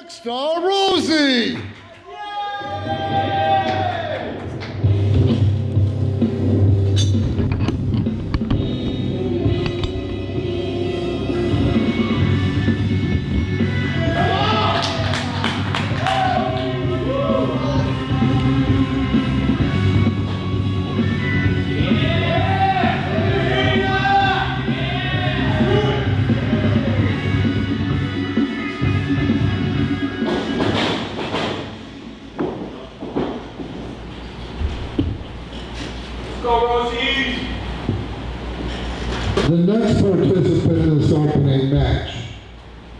Star Rosie. The next participant in this opening match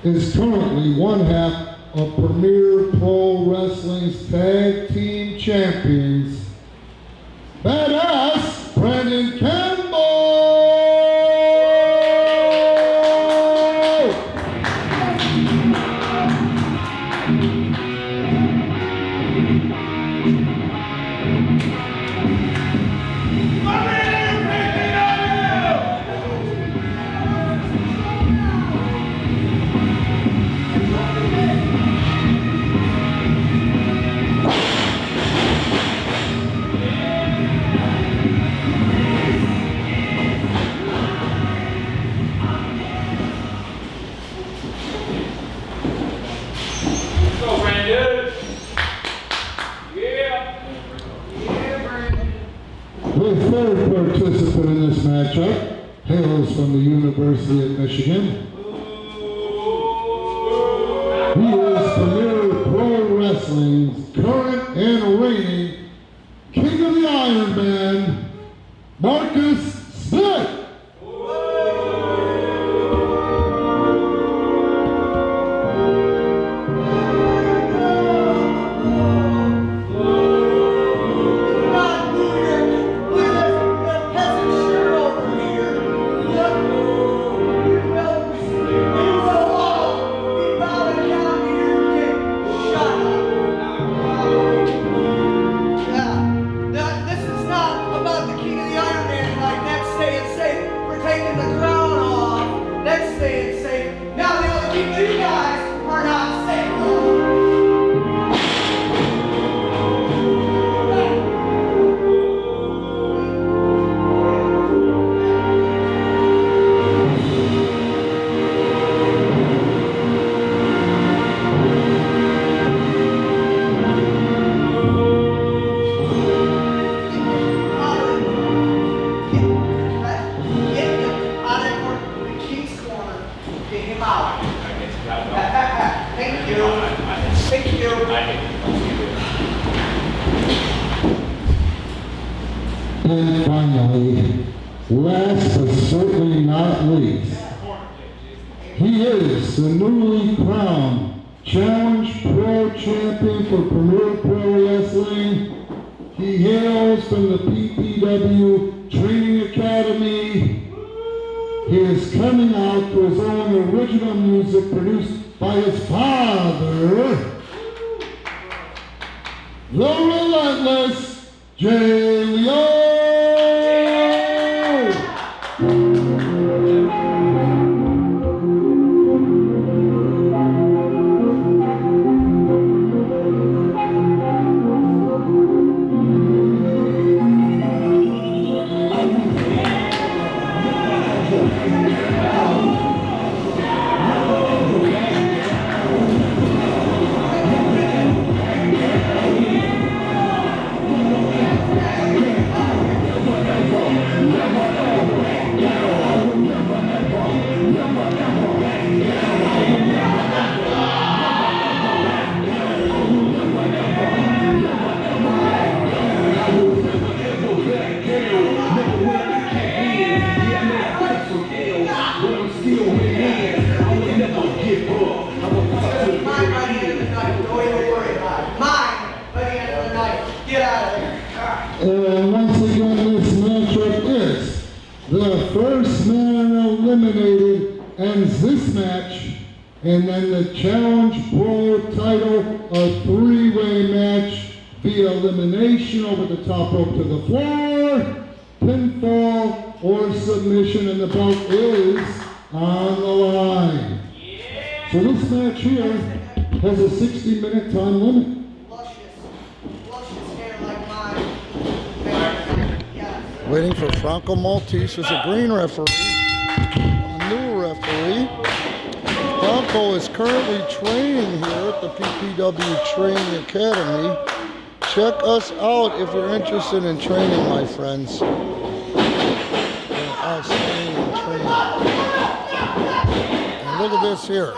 is currently one half of Premier Pro Wrestling's Tag Team Champions, Badass Brandon Campbell! The third participant in this matchup hails from the University of Michigan. He is Premier Pro Wrestling's current and reigning King of the Iron Man, Marcus Smith. And finally, last but certainly not least, he is the newly crowned Challenge Pro Champion for Premier Pro Wrestling. He hails from the PPW Training Academy. He is coming out to his own original music produced by his father, the relentless Jay Leo. And once again, this matchup is the first man eliminated ends this match, and then the Challenge Pro title, a three-way match via elimination over the top rope to the floor, pinfall, or submission, and the belt is on the line. So this match here has a 60-minute time limit. Luscious hair like mine. Yes. Waiting for Franco Maltese, who's a green referee, a new referee. Franco is currently training here at the PPW Training Academy. Check us out if you're interested in training, my friends. Outstanding training. And look at this here.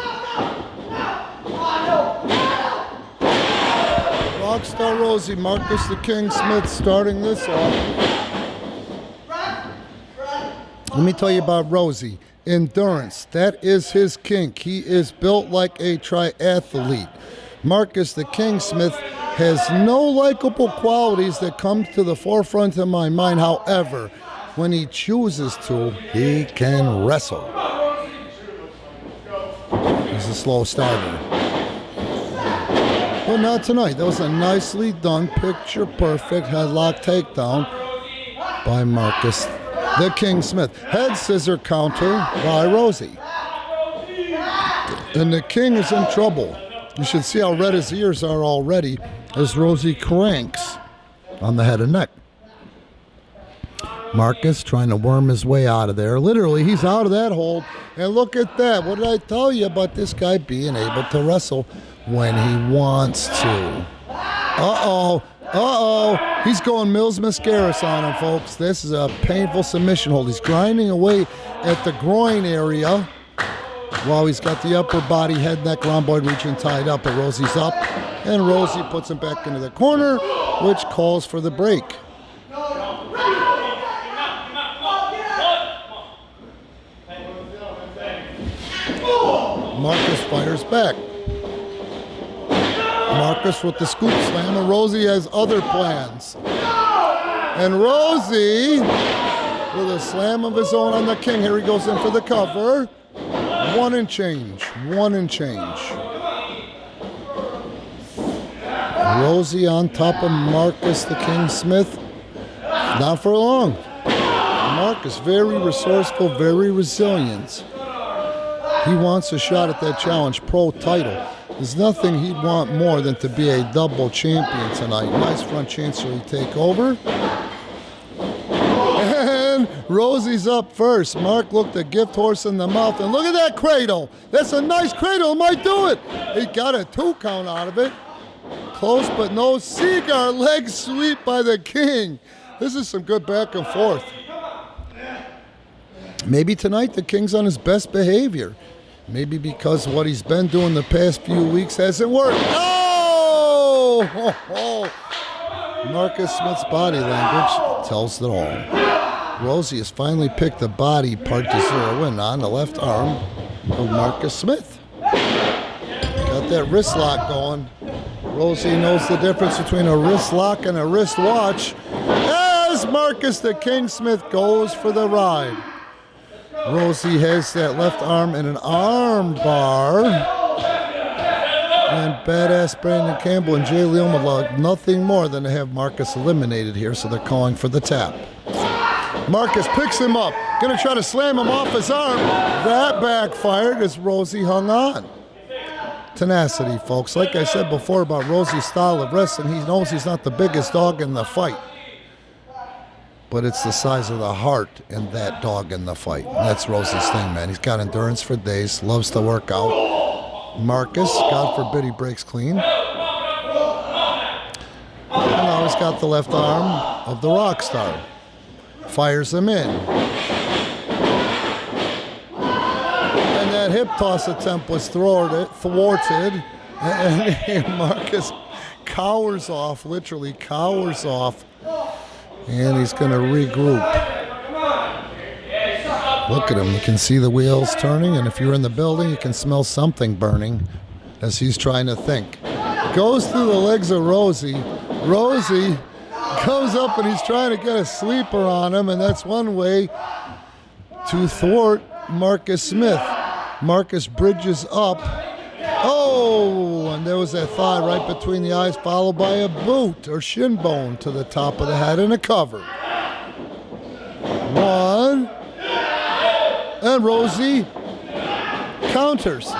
Rockstar Rosie, Marcus the King Smith starting this off. Let me tell you about Rosie. Endurance, that is his kink. He is built like a triathlete. Marcus the King Smith has no likable qualities that come to the forefront of my mind. However, when he chooses to, he can wrestle. He's a slow starter. But not tonight. That was a nicely done, picture perfect headlock takedown by Marcus the King Smith. Head scissor counter by Rosie. And the King is in trouble. You should see how red his ears are already as Rosie cranks on the head and neck. Marcus trying to worm his way out of there. Literally, he's out of that hold. And look at that. What did I tell you about this guy being able to wrestle when he wants to? Uh-oh. Uh-oh. He's going Mills Mascaris on him, folks. This is a painful submission hold. He's grinding away at the groin area while he's got the upper body, head, neck, rhomboid region tied up. But Rosie's up, and Rosie puts him back into the corner, which calls for the break. Marcus fires back. Marcus with the scoop slam, and Rosie has other plans. And Rosie with a slam of his own on the King. Here he goes in for the cover. One and change. Rosie on top of Marcus the King Smith. Not for long. Marcus very resourceful, very resilient. He wants a shot at that Challenge Pro title. There's nothing he'd want more than to be a double champion tonight. Nice front chancery takeover. And Rosie's up first. Mark looked a gift horse in the mouth, and look at that cradle. That's a nice cradle. Might do it. He got a 2 count out of it. Close but no cigar. Leg sweep by the King. This is some good back and forth. Maybe tonight the King's on his best behavior. Maybe because what he's been doing the past few weeks hasn't worked. Oh! Marcus Smith's body language tells it all. Rosie has finally picked the body part to zero in on the left arm of Marcus Smith. Got that wrist lock going. Rosie knows the difference between a wrist lock and a wrist watch as Marcus the King Smith goes for the ride. Rosie has that left arm in an arm bar. And badass Brandon Campbell and Jay Leon would love nothing more than to have Marcus eliminated here, so they're calling for the tap. Marcus picks him up, gonna try to slam him off his arm. That backfired as Rosie hung on. Tenacity, folks. Like I said before about Rosie's style of wrestling, he knows he's not the biggest dog in the fight. But it's the size of the heart in that dog in the fight. That's Rosie's thing, man. He's got endurance for days, loves to work out. Marcus, God forbid he breaks clean. And now he's got the left arm of the rock star. Fires him in. And that hip toss attempt was thwarted. And Marcus cowers off, literally cowers off. And he's going to regroup. Look at him. You can see the wheels turning, and if you're in the building, you can smell something burning as he's trying to think. Goes through the legs of Rosie. Rosie goes up, and he's trying to get a sleeper on him, and that's one way to thwart Marcus Smith. Marcus bridges up. Oh, and there was that thigh right between the eyes, followed by a boot or shin bone to the top of the head and a cover. One. And Rosie counters.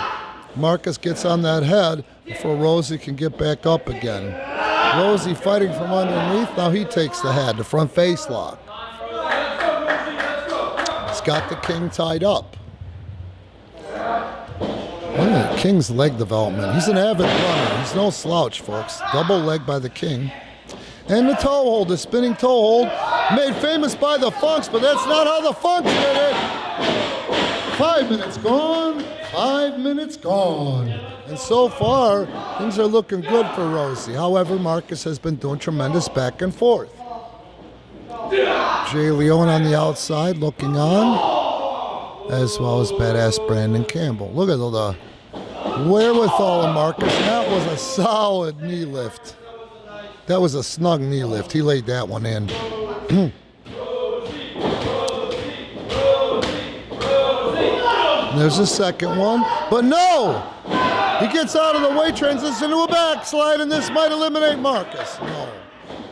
Marcus gets on that head before Rosie can get back up again. Rosie fighting from underneath. Now he takes the head, the front face lock. He's got the king tied up. Look at the King's leg development. He's an avid runner. He's no slouch, folks. Double leg by the King. And the toe hold, the spinning toe hold, made famous by the Funks, but that's not how the Funks did it. 5 minutes gone. 5 minutes gone. And so far, things are looking good for Rosie. However, Marcus has been doing tremendous back and forth. Jay Leone on the outside looking on, as well as badass Brandon Campbell. Look at the wherewithal of Marcus. That was a solid knee lift. That was a snug knee lift. He laid that one in. There's a second one, but no! He gets out of the way, transition to a backslide, and this might eliminate Marcus. No.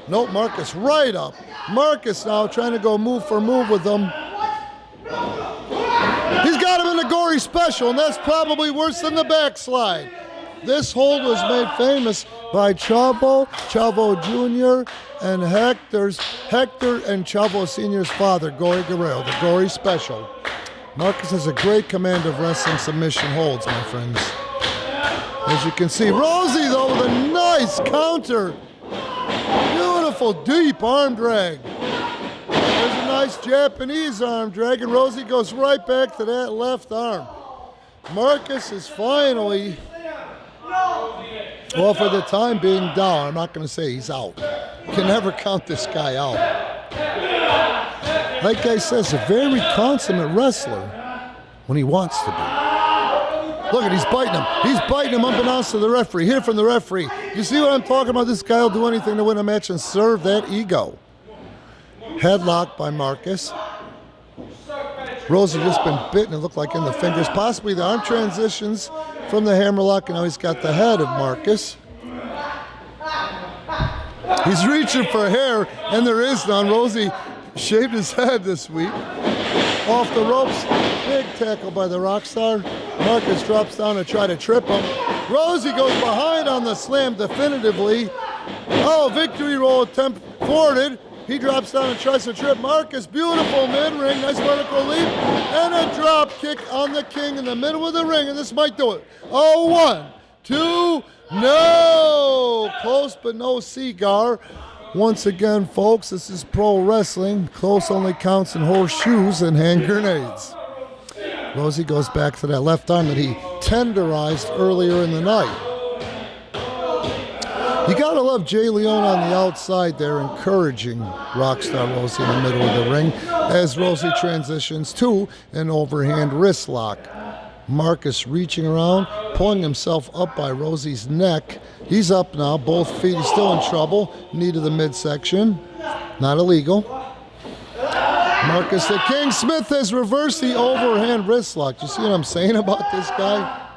Nope, Marcus right up. Marcus now trying to go move for move with him. He's got him in the gory special, and that's probably worse than the backslide. This hold was made famous by Chavo Jr. and Hector and Chavo Sr.'s father, Gory Guerrero, the gory special. Marcus has a great command of wrestling submission holds, my friends. As you can see, Rosie, though, with a nice counter. Beautiful, deep arm drag. There's a nice Japanese arm drag, and Rosie goes right back to that left arm. Marcus is finally, well, for the time being, down. I'm not going to say he's out. You can never count this guy out. Like I said, he's a very consummate wrestler when he wants to be. Look at, he's biting him. He's biting him unbeknownst to the referee. Hit it from the referee. You see what I'm talking about? This guy will do anything to win a match and serve that ego. Headlock by Marcus. Rosie just been bitten, it looked like, in the fingers. Possibly the arm transitions from the hammerlock, and now he's got the head of Marcus. He's reaching for hair, and there is none. Rosie shaved his head this week. Off the ropes, big tackle by the Rockstar. Marcus drops down to try to trip him. Rosie goes behind on the slam definitively. Oh, victory roll attempt thwarted. He drops down and tries to trip Marcus. Beautiful mid-ring, nice vertical leap, and a drop kick on the King in the middle of the ring, and this might do it. Oh, 1, 2, no! Close but no cigar. Once again, folks, this is pro wrestling. Close only counts in horseshoes and hand grenades. Rosie goes back to that left arm that he tenderized earlier in the night. You gotta love Jay Leone on the outside there, encouraging Rockstar Rosie in the middle of the ring as Rosie transitions to an overhand wrist lock. Marcus reaching around, pulling himself up by Rosie's neck. He's up now, both feet. He's still in trouble. Knee to the midsection. Not illegal. Marcus the King Smith has reversed the overhand wrist lock. You see what I'm saying about this guy?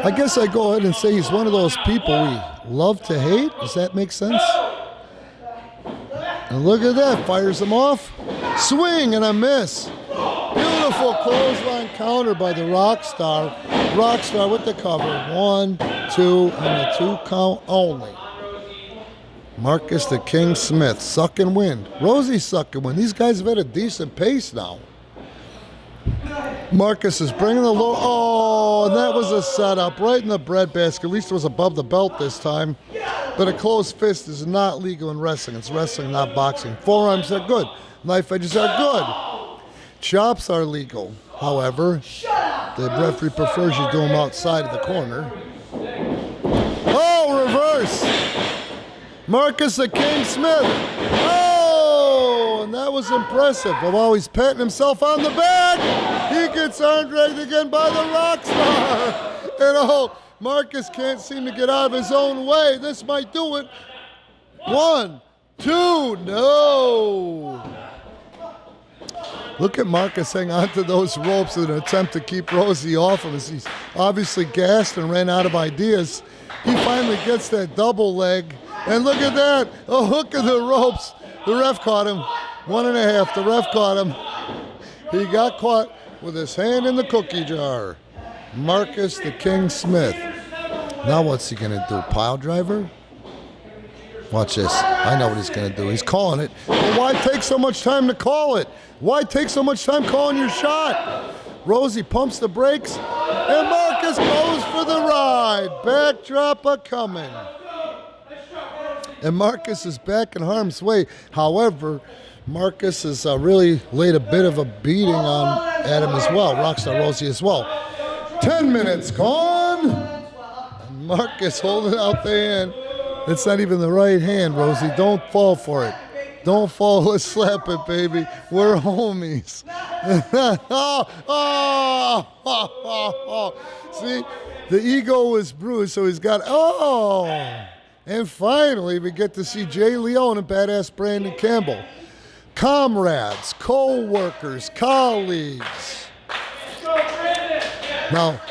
I guess I go ahead and say he's one of those people we love to hate. Does that make sense? And look at that, fires him off. Swing and a miss. Beautiful clothesline counter by the Rockstar. Rockstar with the cover. 1, 2, and a 2 count only. Marcus the King Smith, sucking wind. Rosie's sucking wind. These guys have had a decent pace now. Marcus is bringing the low. Oh, and that was a setup right in the breadbasket. At least it was above the belt this time. But a closed fist is not legal in wrestling. It's wrestling, not boxing. Forearms are good. Knife edges are good. Chops are legal. However, the referee prefers you do them outside of the corner. Oh, reverse. Marcus the King Smith. Oh, and that was impressive. While he's patting himself on the back, he gets arm dragged again by the Rockstar. And oh, Marcus can't seem to get out of his own way. This might do it. 1, 2, no. Look at Marcus hang on to those ropes in an attempt to keep Rosie off him as he's obviously gassed and ran out of ideas. He finally gets that double leg. And look at that, a hook of the ropes. The ref caught him. 1.5, the ref caught him. He got caught with his hand in the cookie jar. Marcus the King Smith. Now what's he going to do? Pile driver? Watch this. I know what he's going to do. He's calling it. But why take so much time to call it? Why take so much time calling your shot? Rosie pumps the brakes, and Marcus goes for the ride. Backdrop a-coming. And Marcus is back in harm's way. However, Marcus has really laid a bit of a beating on Adam as well, Rockstar Rosie as well. 10 minutes gone. And Marcus holding out the hand. It's not even the right hand, Rosie. Don't fall for it. Don't fall. Let's slap it, baby. We're homies. See, the ego is bruised, so he's got, And finally, we get to see Jay Leone and badass Brandon Campbell. Comrades, co-workers, colleagues. Now,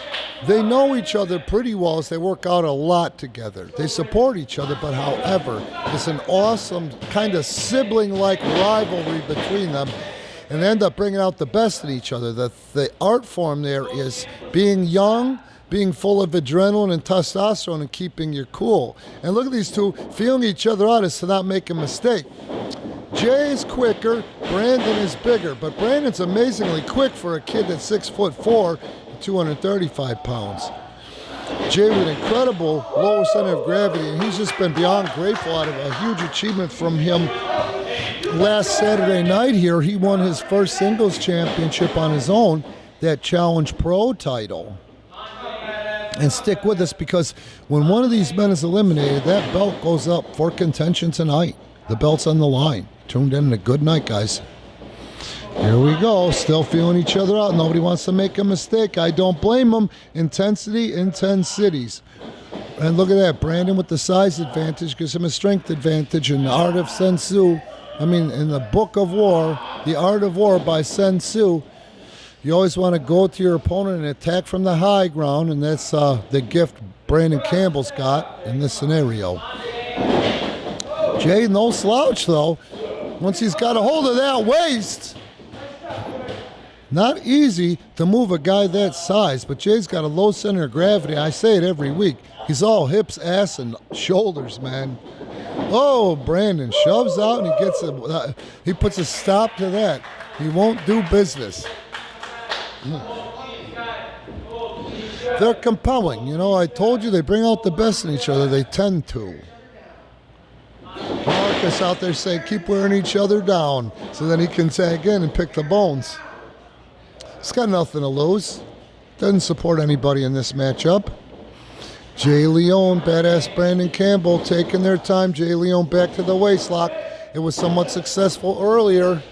they know each other pretty well as they work out a lot together. They support each other, but however, it's an awesome kind of sibling-like rivalry between them, and they end up bringing out the best in each other. The art form there is being young, being full of adrenaline and testosterone, and keeping your cool. And look at these two feeling each other out as to not make a mistake. Jay is quicker, Brandon is bigger, but Brandon's amazingly quick for a kid that's 6'4", 235 pounds. Jay with incredible lower center of gravity, and he's just been beyond grateful out of a huge achievement from him. Last Saturday night here, he won his first singles championship on his own, that Challenge Pro title. And stick with us, because when one of these men is eliminated, that belt goes up for contention tonight. The belt's on the line. Tuned in, a good night, guys. Here we go, still feeling each other out. Nobody wants to make a mistake. I don't blame them. Intensity in 10 cities. And look at that, Brandon with the size advantage gives him a strength advantage in the art of Sun Tzu. In the Book of War, The Art of War by Sun Tzu, you always want to go to your opponent and attack from the high ground, and that's the gift Brandon Campbell's got in this scenario. Jay, no slouch, though. Once he's got a hold of that waist, not easy to move a guy that size, but Jay's got a low center of gravity. I say it every week. He's all hips, ass, and shoulders, man. Oh, Brandon shoves out, and he puts a stop to that. He won't do business. They're compelling. I told you they bring out the best in each other. They tend to. Marcus out there saying, keep wearing each other down, so then he can tag in and pick the bones. He's got nothing to lose. Doesn't support anybody in this matchup. Jay Leone, badass Brandon Campbell taking their time. Jay Leone back to the waistlock. It was somewhat successful earlier.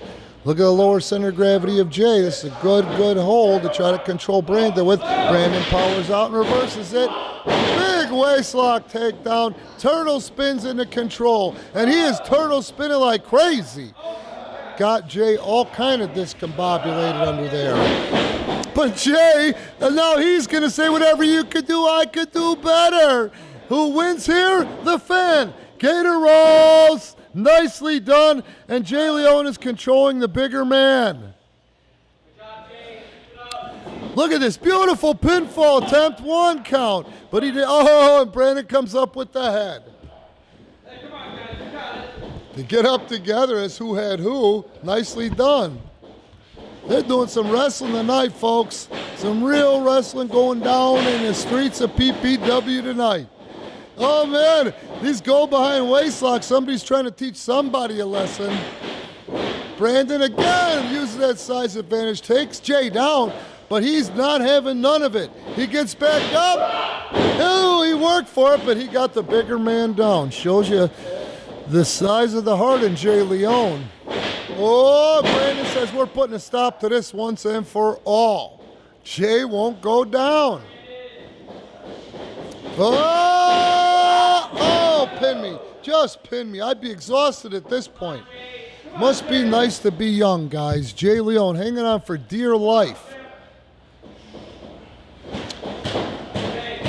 Look at the lower center of gravity of Jay. This is a good hold to try to control Brandon with. Brandon powers out and reverses it. Big waistlock takedown. Turtle spins into control. And he is turtle spinning like crazy. Got Jay all kind of discombobulated under there. But Jay, and now he's going to say, whatever you could do, I could do better. Who wins here? The fan. Gator rolls. Nicely done. And Jay Leone is controlling the bigger man. Look at this beautiful pinfall attempt. 1 count. But he did. Oh, and Brandon comes up with the head. They get up together as who had who. Nicely done. They're doing some wrestling tonight, folks. Some real wrestling going down in the streets of PPW tonight. Oh, man, these go behind waistlocks. Somebody's trying to teach somebody a lesson. Brandon again uses that size advantage, takes Jay down, but he's not having none of it. He gets back up. Oh, he worked for it, but he got the bigger man down. Shows you the size of the heart in Jay Leone. Oh, Brandon says we're putting a stop to this once and for all. Jay won't go down. Oh, pin me. Just pin me. I'd be exhausted at this point. Must be nice to be young, guys. Jay Leone hanging on for dear life.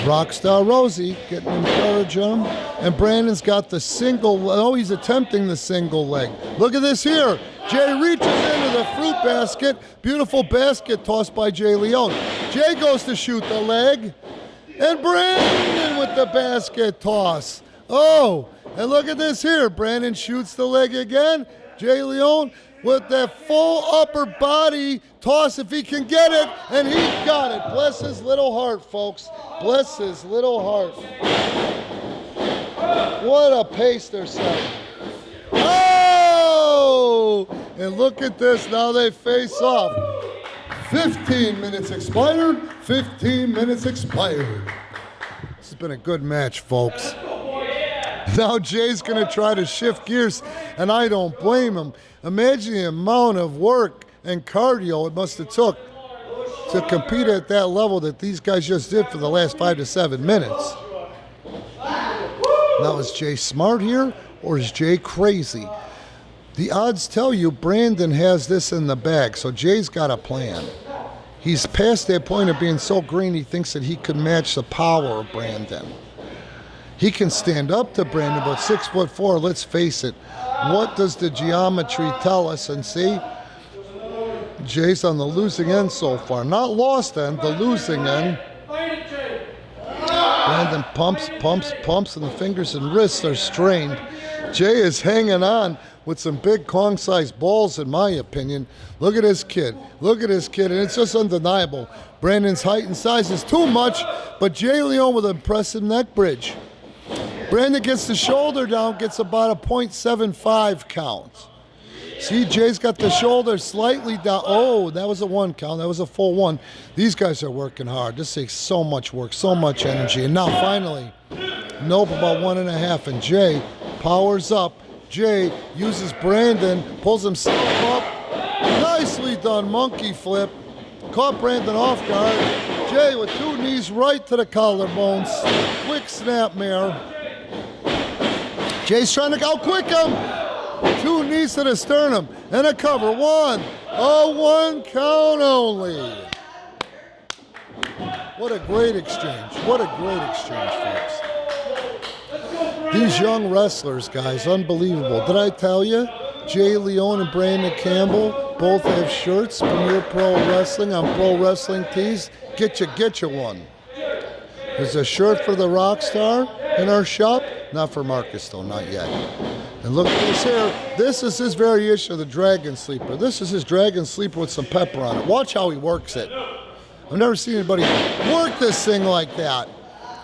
Rockstar Rosie getting encouraged him. And Brandon's got the single. Oh, he's attempting the single leg. Look at this here. Jay reaches into the fruit basket. Beautiful basket tossed by Jay Leone. Jay goes to shoot the leg. And Brandon with the basket toss. Oh, and look at this here. Brandon shoots the leg again. Jay Leone with that full upper body toss if he can get it. And he got it. Bless his little heart, folks. Bless his little heart. What a pace they're setting. Oh! And look at this. Now they face off. 15 minutes expired. 15 minutes expired. This has been a good match, folks. Now Jay's going to try to shift gears, and I don't blame him. Imagine the amount of work and cardio it must have took to compete at that level that these guys just did for the last 5 to 7 minutes. Now, is Jay smart here, or is Jay crazy? The odds tell you Brandon has this in the bag, so Jay's got a plan. He's past that point of being so green he thinks that he could match the power of Brandon. He can stand up to Brandon, but 6'4", let's face it. What does the geometry tell us? And see, Jay's on the losing end so far. Not lost end, the losing end. Brandon pumps, and the fingers and wrists are strained. Jay is hanging on with some big Kong-sized balls, in my opinion. Look at this kid. Look at this kid, and it's just undeniable. Brandon's height and size is too much, but Jay Leone with an impressive neck bridge. Brandon gets the shoulder down, gets about a .75 count. See, Jay's got the shoulder slightly down. Oh, that was a 1 count. That was a full 1. These guys are working hard. This takes so much work, so much energy. And now finally, nope, about 1.5. And Jay powers up. Jay uses Brandon, pulls himself up. Nicely done, monkey flip. Caught Brandon off guard. Jay with 2 knees right to the collarbones. Quick snapmare. Jay's trying to outquick him. 2 knees to the sternum. And a cover. 1. A 1 count only. What a great exchange. What a great exchange, folks. These young wrestlers, guys, unbelievable. Did I tell you? Jay Leone and Brandon Campbell both have shirts, Premier Pro Wrestling on Pro Wrestling Tees. Get you one. There's a shirt for the Rockstar in our shop. Not for Marcus, though, not yet. And look at this here. This is his variation of the Dragon Sleeper. This is his Dragon Sleeper with some pepper on it. Watch how he works it. I've never seen anybody work this thing like that.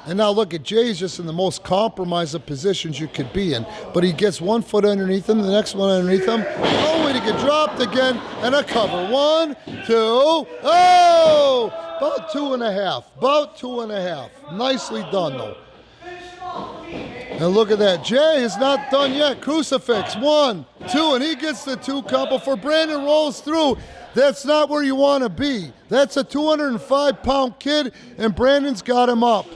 And now look at Jay's just in the most compromised of positions you could be in. But he gets 1 foot underneath him, the next one underneath him, only to get dropped again, and a cover. 1, 2, oh! About 2.5. About 2.5. Nicely done, though. And look at that. Jay is not done yet. Crucifix. 1, 2, and he gets the 2 count before Brandon rolls through. That's not where you want to be. That's a 205-pound kid, and Brandon's got him up.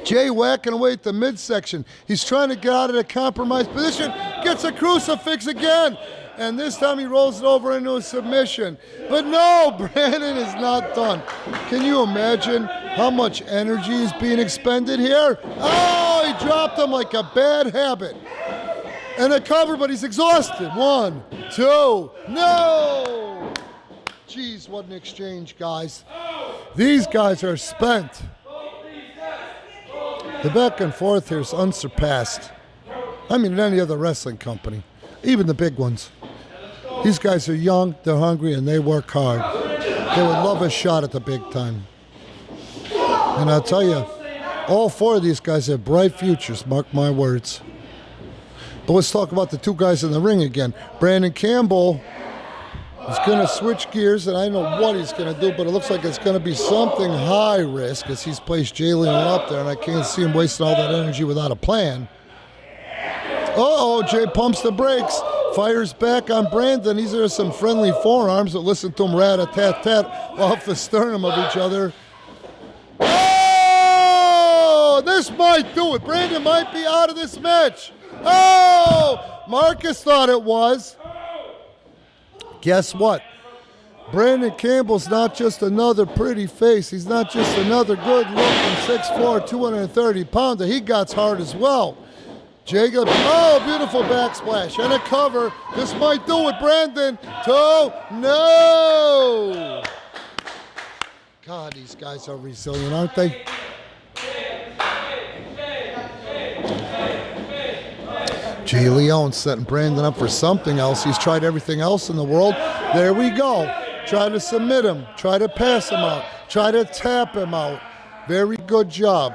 Jay whacking away at the midsection. He's trying to get out of the compromised position. Gets a crucifix again. And this time he rolls it over into a submission. But no, Brandon is not done. Can you imagine how much energy is being expended here? Oh, he dropped him like a bad habit. And a cover, but he's exhausted. 1, 2, no! Jeez, what an exchange, guys. These guys are spent. The back and forth here is unsurpassed. I mean, in any other wrestling company, even the big ones. These guys are young, they're hungry, and they work hard. They would love a shot at the big time. And I'll tell you, all 4 of these guys have bright futures, mark my words. But let's talk about the 2 guys in the ring again. Brandon Campbell is going to switch gears, and I don't know what he's going to do, but it looks like it's going to be something high risk as he's placed Jay Leone up there, and I can't see him wasting all that energy without a plan. Uh-oh, Jay pumps the brakes, fires back on Brandon. These are some friendly forearms, but listen to them rat-a-tat-tat off the sternum of each other. Oh, this might do it. Brandon might be out of this match. Oh, Marcus thought it was. Guess what? Brandon Campbell's not just another pretty face. He's not just another good-looking 6'4", 230-pounder. He got hard as well. Jacob, oh, beautiful backsplash. And a cover. This might do it, Brandon. 2, no! God, these guys are resilient, aren't they? Jay Leone setting Brandon up for something else. He's tried everything else in the world. There we go. Try to submit him. Try to pass him out. Try to tap him out. Very good job.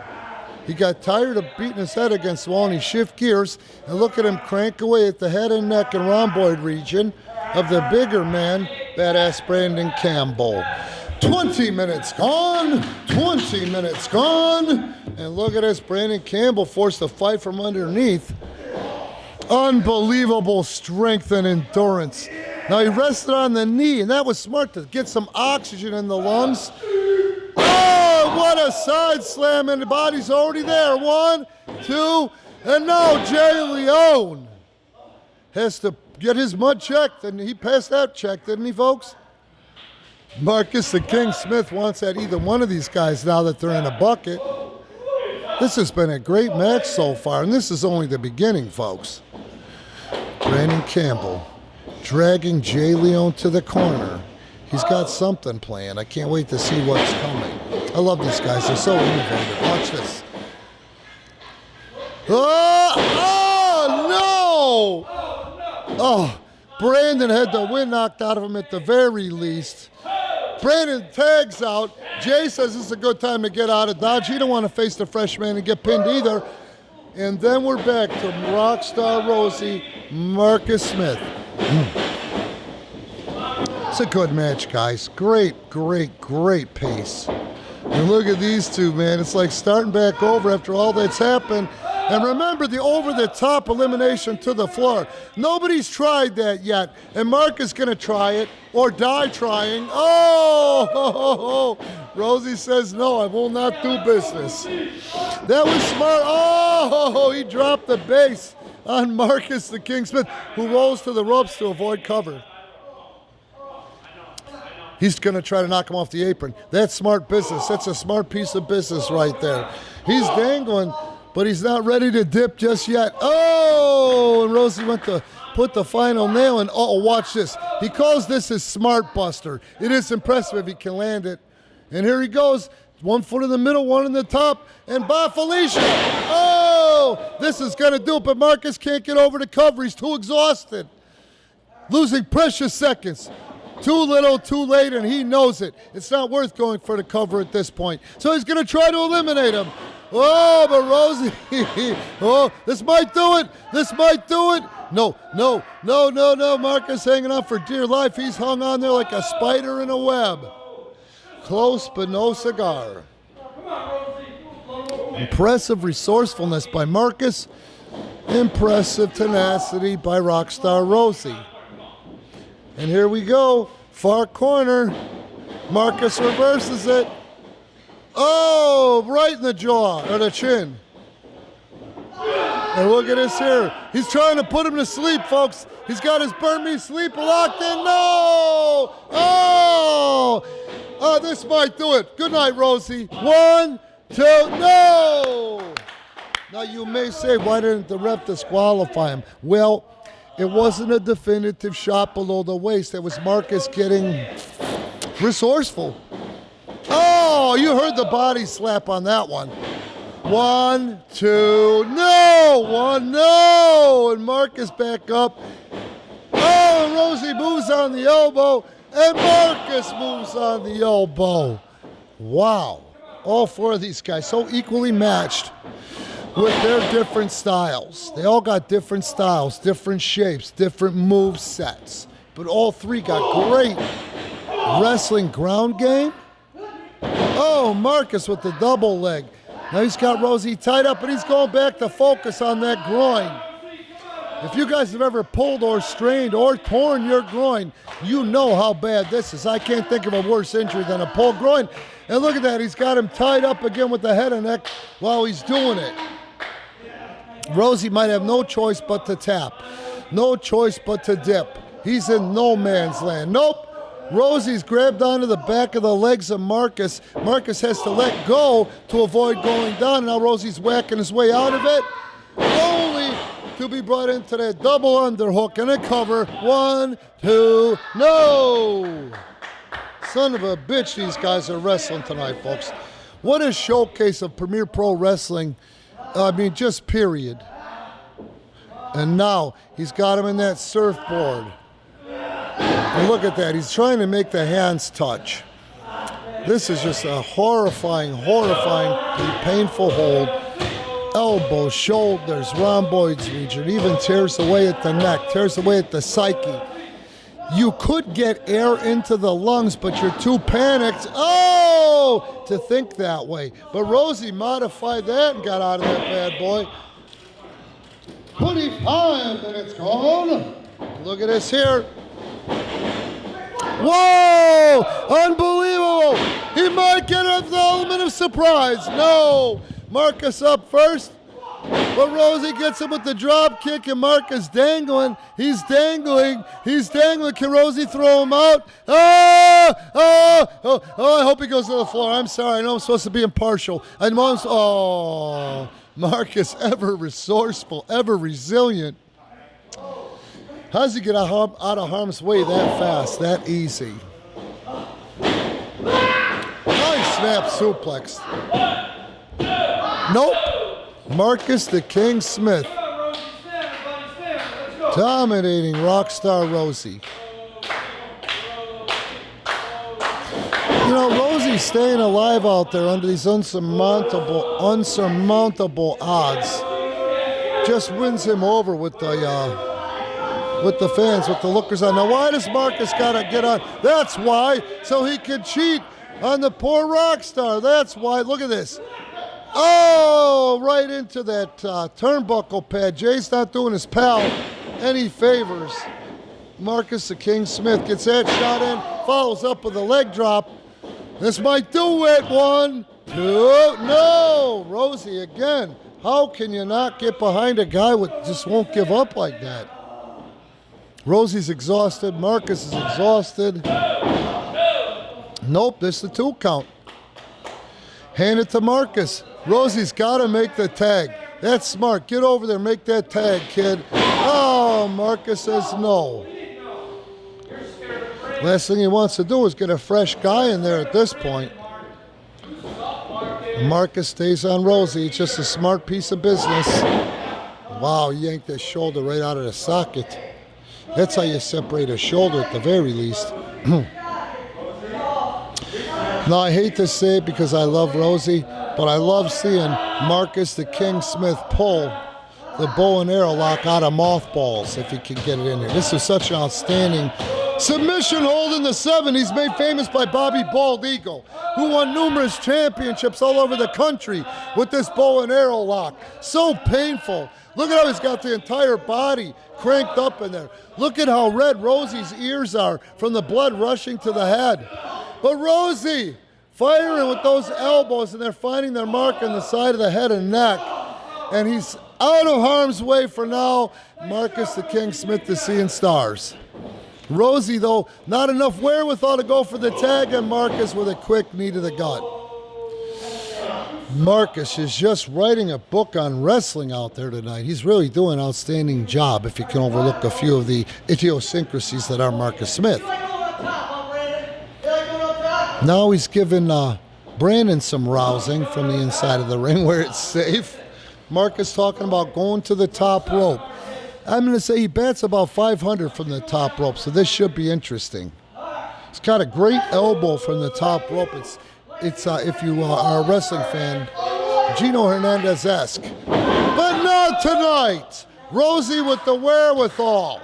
He got tired of beating his head against the wall, and he shift gears. And look at him crank away at the head and neck and rhomboid region of the bigger man, badass Brandon Campbell. 20 minutes gone. 20 minutes gone. And look at this. Brandon Campbell forced to fight from underneath. Unbelievable strength and endurance. Now he rested on the knee, and that was smart to get some oxygen in the lungs. Oh, what a side slam, and the body's already there. 1, 2, and now Jay Leone has to get his mud checked, and he passed that check, didn't he, folks? Marcus the King Smith wants at either one of these guys now that they're in a bucket. This has been a great match so far, and this is only the beginning, folks. Brandon Campbell dragging Jay Leone to the corner. He's got something planned. I can't wait to see what's coming. I love these guys. They're so innovative. Watch this. Oh, no! Oh, Brandon had the wind knocked out of him at the very least. Brandon tags out. Jay says this is a good time to get out of Dodge. He don't want to face the freshman and get pinned either. And then we're back to Rockstar Rosie, Marcus Smith. It's a good match, guys. Great, great, great pace. And look at these two, man. It's like starting back over after all that's happened. And remember the over-the-top elimination to the floor. Nobody's tried that yet. And Mark is going to try it or die trying. Oh! Rosie says, no, I will not do business. That was smart. Oh! He dropped the base on Marcus the King Smith, who rolls to the ropes to avoid cover. He's going to try to knock him off the apron. That's smart business. That's a smart piece of business right there. He's dangling, but he's not ready to dip just yet. Oh, and Rosie went to put the final nail in. Oh, watch this. He calls this his smart buster. It is impressive if he can land it. And here he goes. 1 foot in the middle, 1 in the top, and Bob Felicia. Oh, this is going to do it, but Marcus can't get over the cover. He's too exhausted. Losing precious seconds. Too little, too late, and he knows it. It's not worth going for the cover at this point. So he's going to try to eliminate him. Oh, but Rosie, oh, this might do it. This might do it. No. Marcus hanging on for dear life. He's hung on there like a spider in a web. Close, but no cigar. Impressive resourcefulness by Marcus. Impressive tenacity by Rockstar Rosie. And here we go. Far corner. Marcus reverses it. Oh, right in the jaw, or the chin. And look at this here. He's trying to put him to sleep, folks. He's got his burn me sleep locked in. No! Oh, this might do it. Good night, Rosie. 1, 2, no! Now you may say, why didn't the ref disqualify him? Well, it wasn't a definitive shot below the waist. It was Marcus getting resourceful. Oh, you heard the body slap on that one. 1, 2, no! 1, no! And Marcus back up. Oh, and Rosie moves on the elbow. And Marcus moves on the elbow. Wow. All 4 of these guys so equally matched with their different styles. They all got different styles, different shapes, different move sets. But all 3 got great wrestling ground game. Oh, Marcus with the double leg. Now he's got Rosie tied up, and he's going back to focus on that groin. If you guys have ever pulled or strained or torn your groin, you know how bad this is. I can't think of a worse injury than a pulled groin. And look at that, he's got him tied up again with the head and neck while he's doing it. Rosie might have no choice but to tap. No choice but to dip. He's in no man's land. Nope. Rosie's grabbed onto the back of the legs of Marcus. Marcus has to let go to avoid going down. Now Rosie's whacking his way out of it. Only to be brought into that double underhook and a cover. 1, 2, no! Son of a bitch, these guys are wrestling tonight, folks. What a showcase of Premier Pro Wrestling. I mean, just period. And now he's got him in that surfboard. And look at that. He's trying to make the hands touch. This is just a horrifying, painful hold. Elbows, shoulders, rhomboids region, even tears away at the neck, tears away at the psyche. You could get air into the lungs, but you're too panicked, to think that way. But Rosie modified that and got out of that bad boy. 25 minutes gone. Look at this here. Whoa! Unbelievable! He might get an element of surprise. No! Marcus up first. But Rosie gets him with the drop kick, and Marcus dangling. He's dangling. Can Rosie throw him out? I hope he goes to the floor. I'm sorry. I know I'm supposed to be impartial. Marcus, ever resourceful, ever resilient. How does he get out of harm's way that fast, that easy? Nice snap suplex. Nope. Marcus the King Smith. Dominating Rockstar Rosie. You know, Rosie's staying alive out there under these unsurmountable odds. Just wins him over with the fans, with the lookers on. Now, why does Marcus gotta get on? That's why, so he can cheat on the poor Rockstar. That's why. Look at this. Oh, right into that turnbuckle pad. Jay's not doing his pal any favors. Marcus the King Smith gets that shot in, follows up with a leg drop. This might do it. 1, 2, no! Rosie again. How can you not get behind a guy who just won't give up like that? Rosie's exhausted. Marcus is exhausted. Nope, this is the 2 count. Hand it to Marcus. Rosie's got to make the tag. That's smart. Get over there, make that tag, kid. Oh, Marcus says no. Last thing he wants to do is get a fresh guy in there at this point. Marcus stays on Rosie. It's just a smart piece of business. Wow, yanked his shoulder right out of the socket. That's how you separate a shoulder at the very least. Now, I hate to say it because I love Rosie, but I love seeing Marcus the King Smith pull the bow and arrow lock out of mothballs if he can get it in there. This is such an outstanding submission hold in the 70s, made famous by Bobby Bald Eagle, who won numerous championships all over the country with this bow and arrow lock. So painful. Look at how he's got the entire body cranked up in there. Look at how red Rosie's ears are from the blood rushing to the head. But Rosie firing with those elbows, and they're finding their mark on the side of the head and neck. And he's out of harm's way for now. Marcus the King Smith is seeing stars. Rosie, though, not enough wherewithal to go for the tag, and Marcus with a quick knee to the gut. Marcus is just writing a book on wrestling out there tonight. He's really doing an outstanding job if you can overlook a few of the idiosyncrasies that are Marcus Smith. Now he's giving Brandon some rousing from the inside of the ring where it's safe. Marcus talking about going to the top rope. I'm going to say he bats about 500 from the top rope, so this should be interesting. He's got a great elbow from the top rope. It's if you are a wrestling fan, Gino Hernandez-esque. But not tonight. Rosie with the wherewithal.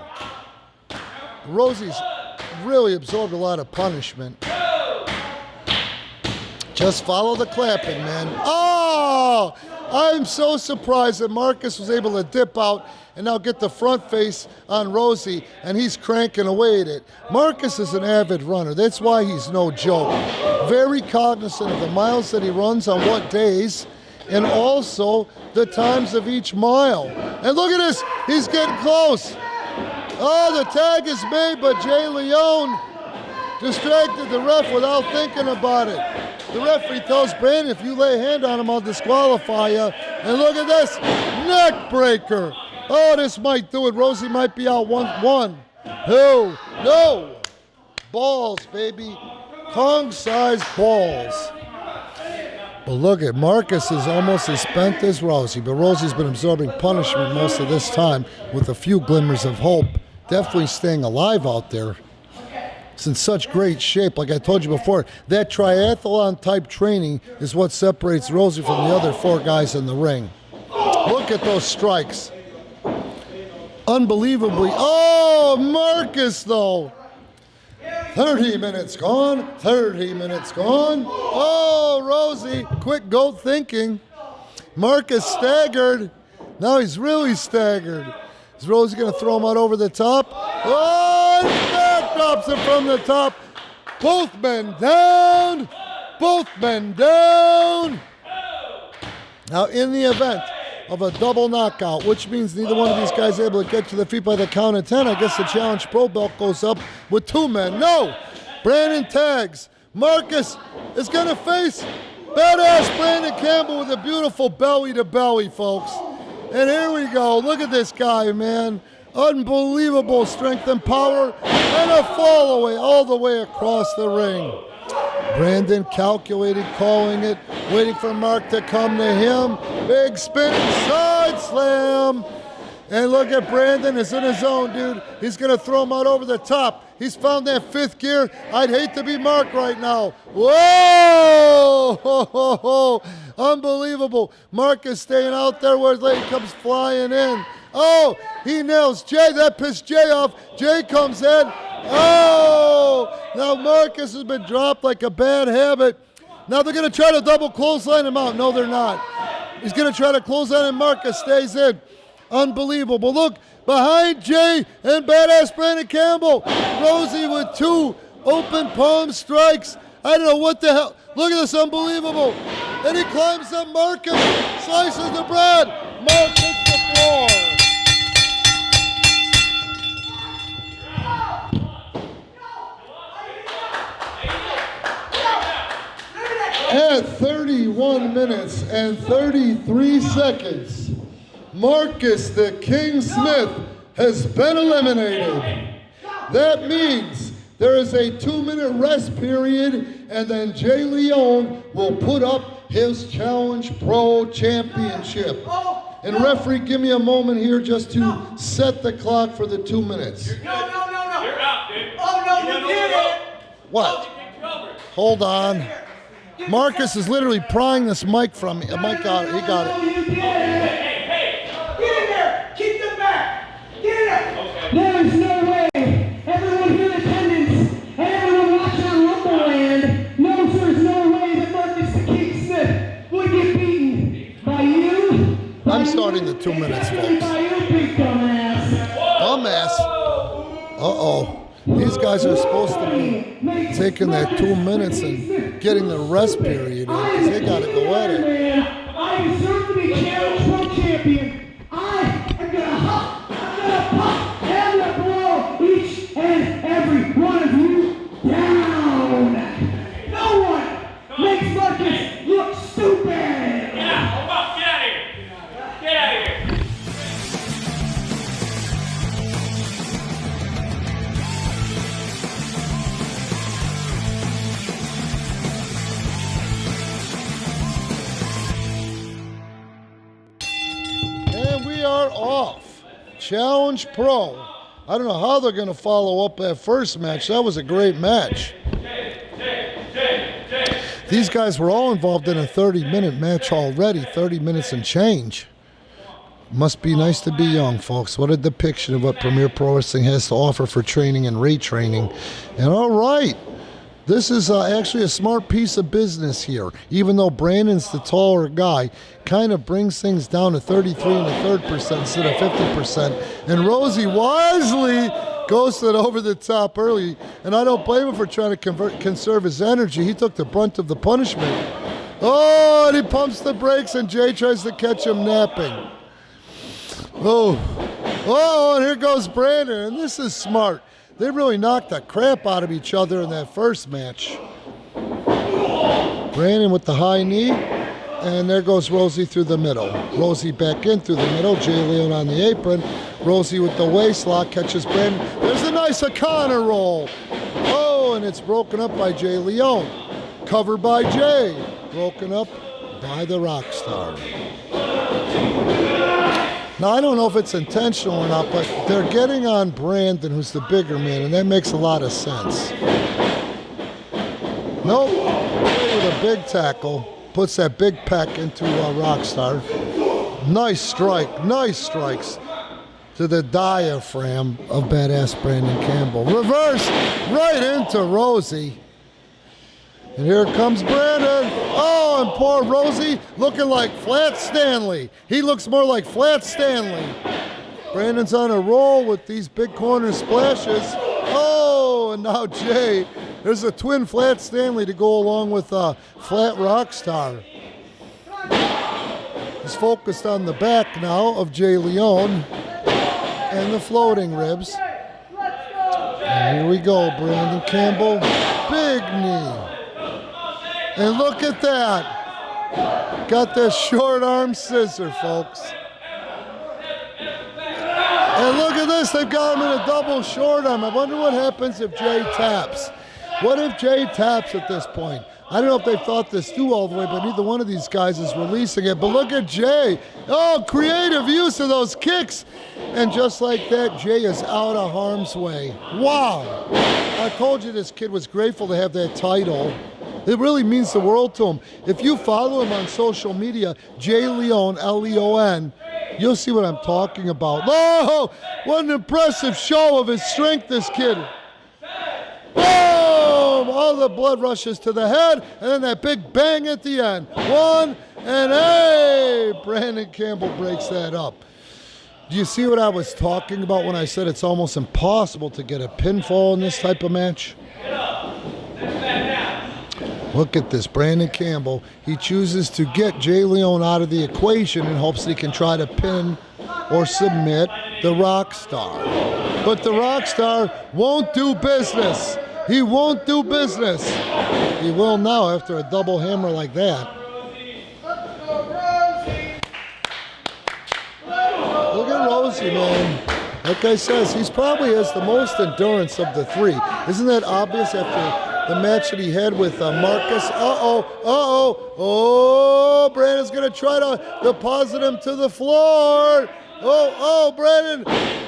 Rosie's really absorbed a lot of punishment. Just follow the clapping, man. Oh, I'm so surprised that Marcus was able to dip out and now get the front face on Rosie, and he's cranking away at it. Marcus is an avid runner. That's why he's no joke. Very cognizant of the miles that he runs on what days, and also the times of each mile. And look at this. He's getting close. Oh, the tag is made, but Jay Leone distracted the ref without thinking about it. The referee tells Brandon, if you lay a hand on him, I'll disqualify you. And look at this, neck breaker. Oh, this might do it. Rosie might be out 1-1. No. Balls, baby. Kong-sized balls. But look at Marcus is almost as spent as Rosie, but Rosie's been absorbing punishment most of this time with a few glimmers of hope. Definitely staying alive out there. It's in such great shape. Like I told you before, that triathlon-type training is what separates Rosie from the other 4 guys in the ring. Look at those strikes. Unbelievably. Oh, Marcus, though. 30 minutes gone. 30 minutes gone. Oh, Rosie, quick goat thinking. Marcus staggered. Now he's really staggered. Is Rosie going to throw him out over the top? Oh, he backdrops it from the top. Both men down. Both men down. Now, in the event of a double knockout, which means neither one of these guys is able to get to the feet by the count of 10, I guess the Challenge Pro belt goes up with 2 men. No! Brandon tags. Marcus is going to face badass Brandon Campbell with a beautiful belly-to-belly, folks. And here we go. Look at this guy, man. Unbelievable strength and power, and a fall away all the way across the ring. Brandon calculated, calling it, waiting for Mark to come to him. Big spinning side slam. And look at Brandon, is in his zone, dude. He's going to throw him out over the top. He's found that 5th gear. I'd hate to be Mark right now. Whoa! Ho, ho, ho. Unbelievable. Mark is staying out there where his leg comes flying in. Oh, he nails Jay. That pissed Jay off. Jay comes in. Oh! Now Marcus has been dropped like a bad habit. Now they're going to try to double clothesline him out. No, they're not. He's going to try to clothesline and Marcus stays in. Unbelievable. Look, behind Jay and badass Brandon Campbell. Rosie with 2 open palm strikes. I don't know what the hell. Look at this, unbelievable. And he climbs up Marcus, slices the bread. Mark hits the floor. At 31 minutes and 33 seconds, Marcus the King Smith has been eliminated. That means there is a 2-minute rest period, and then Jay Leone will put up his Challenge Pro Championship. And referee, give me a moment here just to set the clock for the 2 minutes. No. You're out, dude. Oh, no, you did it. What? Hold on. Marcus is literally prying this mic from me. Mike got it. He got it. You did it. Hey. Get in there. Keep them back. Get in there. Okay. There is no way everyone here in attendance and everyone watching on Rumbleland knows there's no way that Marcus the King Smith would get beaten by you. I'm starting the 2 minutes, folks. By you, big dumbass. Dumbass. Uh-oh. These guys are supposed to be taking that 2 minutes and getting the rest period in because they got to go at it. I deserve to be Challenge Pro Champion. I am gonna pop, and I'm gonna blow each and every one of you down. No one makes Marcus look stupid. Yeah, hold up. Get out of here. Get out of here. And we are off. Challenge Pro. I don't know how they're going to follow up that first match. That was a great match. These guys were all involved in a 30-minute match already, 30 minutes and change. Must be nice to be young, folks. What a depiction of what Premier Pro Wrestling has to offer for training and retraining. And all right, this is actually a smart piece of business here. Even though Brandon's the taller guy, kind of brings things down to 33.3% instead of 50%. And Rosie wisely goes to it over the top early. And I don't blame him for trying to conserve his energy. He took the brunt of the punishment. Oh, and he pumps the brakes, and Jay tries to catch him napping. Oh, and here goes Brandon, and this is smart. They really knocked the crap out of each other in that first match. Brandon with the high knee, and there goes Rosie through the middle. Rosie back in through the middle, Jay Leone on the apron. Rosie with the waist lock catches Brandon. There's a nice O'Connor roll. Oh, and it's broken up by Jay Leone. Covered by Jay. Broken up by the Rockstar. Now, I don't know if it's intentional or not, but they're getting on Brandon, who's the bigger man, and that makes a lot of sense. Nope. With a big tackle. Puts that big peck into Rockstar. Nice strike. Nice strikes to the diaphragm of badass Brandon Campbell. Reverse right into Rosie. And here comes Brandon. Oh, and poor Rosie looking like Flat Stanley. He looks more like Flat Stanley. Brandon's on a roll with these big corner splashes. Oh, and now Jay. There's a twin Flat Stanley to go along with Flat Rockstar. He's focused on the back now of Jay Leone and the floating ribs. And here we go, Brandon Campbell. Big knee. And look at that. Got the short arm scissor, folks. And look at this. They've got him in a double short arm. I wonder what happens if Jay taps. What if Jay taps at this point? I don't know if they've thought this through all the way, but neither one of these guys is releasing it. But look at Jay. Oh, creative use of those kicks. And just like that, Jay is out of harm's way. Wow. I told you this kid was grateful to have that title. It really means the world to him. If you follow him on social media, Jay Leone, Leon, you'll see what I'm talking about. Oh, what an impressive show of his strength, this kid. Boom! All the blood rushes to the head, and then that big bang at the end. One, and hey, Brandon Campbell breaks that up. Do you see what I was talking about when I said it's almost impossible to get a pinfall in this type of match? Look at this, Brandon Campbell. He chooses to get Jay Leone out of the equation in hopes that he can try to pin or submit the Rockstar. But the Rockstar won't do business. He won't do business. He will now after a double hammer like that. Look at Rosie, man. Like I says, he's probably has the most endurance of the three. Isn't that obvious after the match that he had with Marcus? Oh, Brandon's going to try to deposit him to the floor. Oh, Brandon.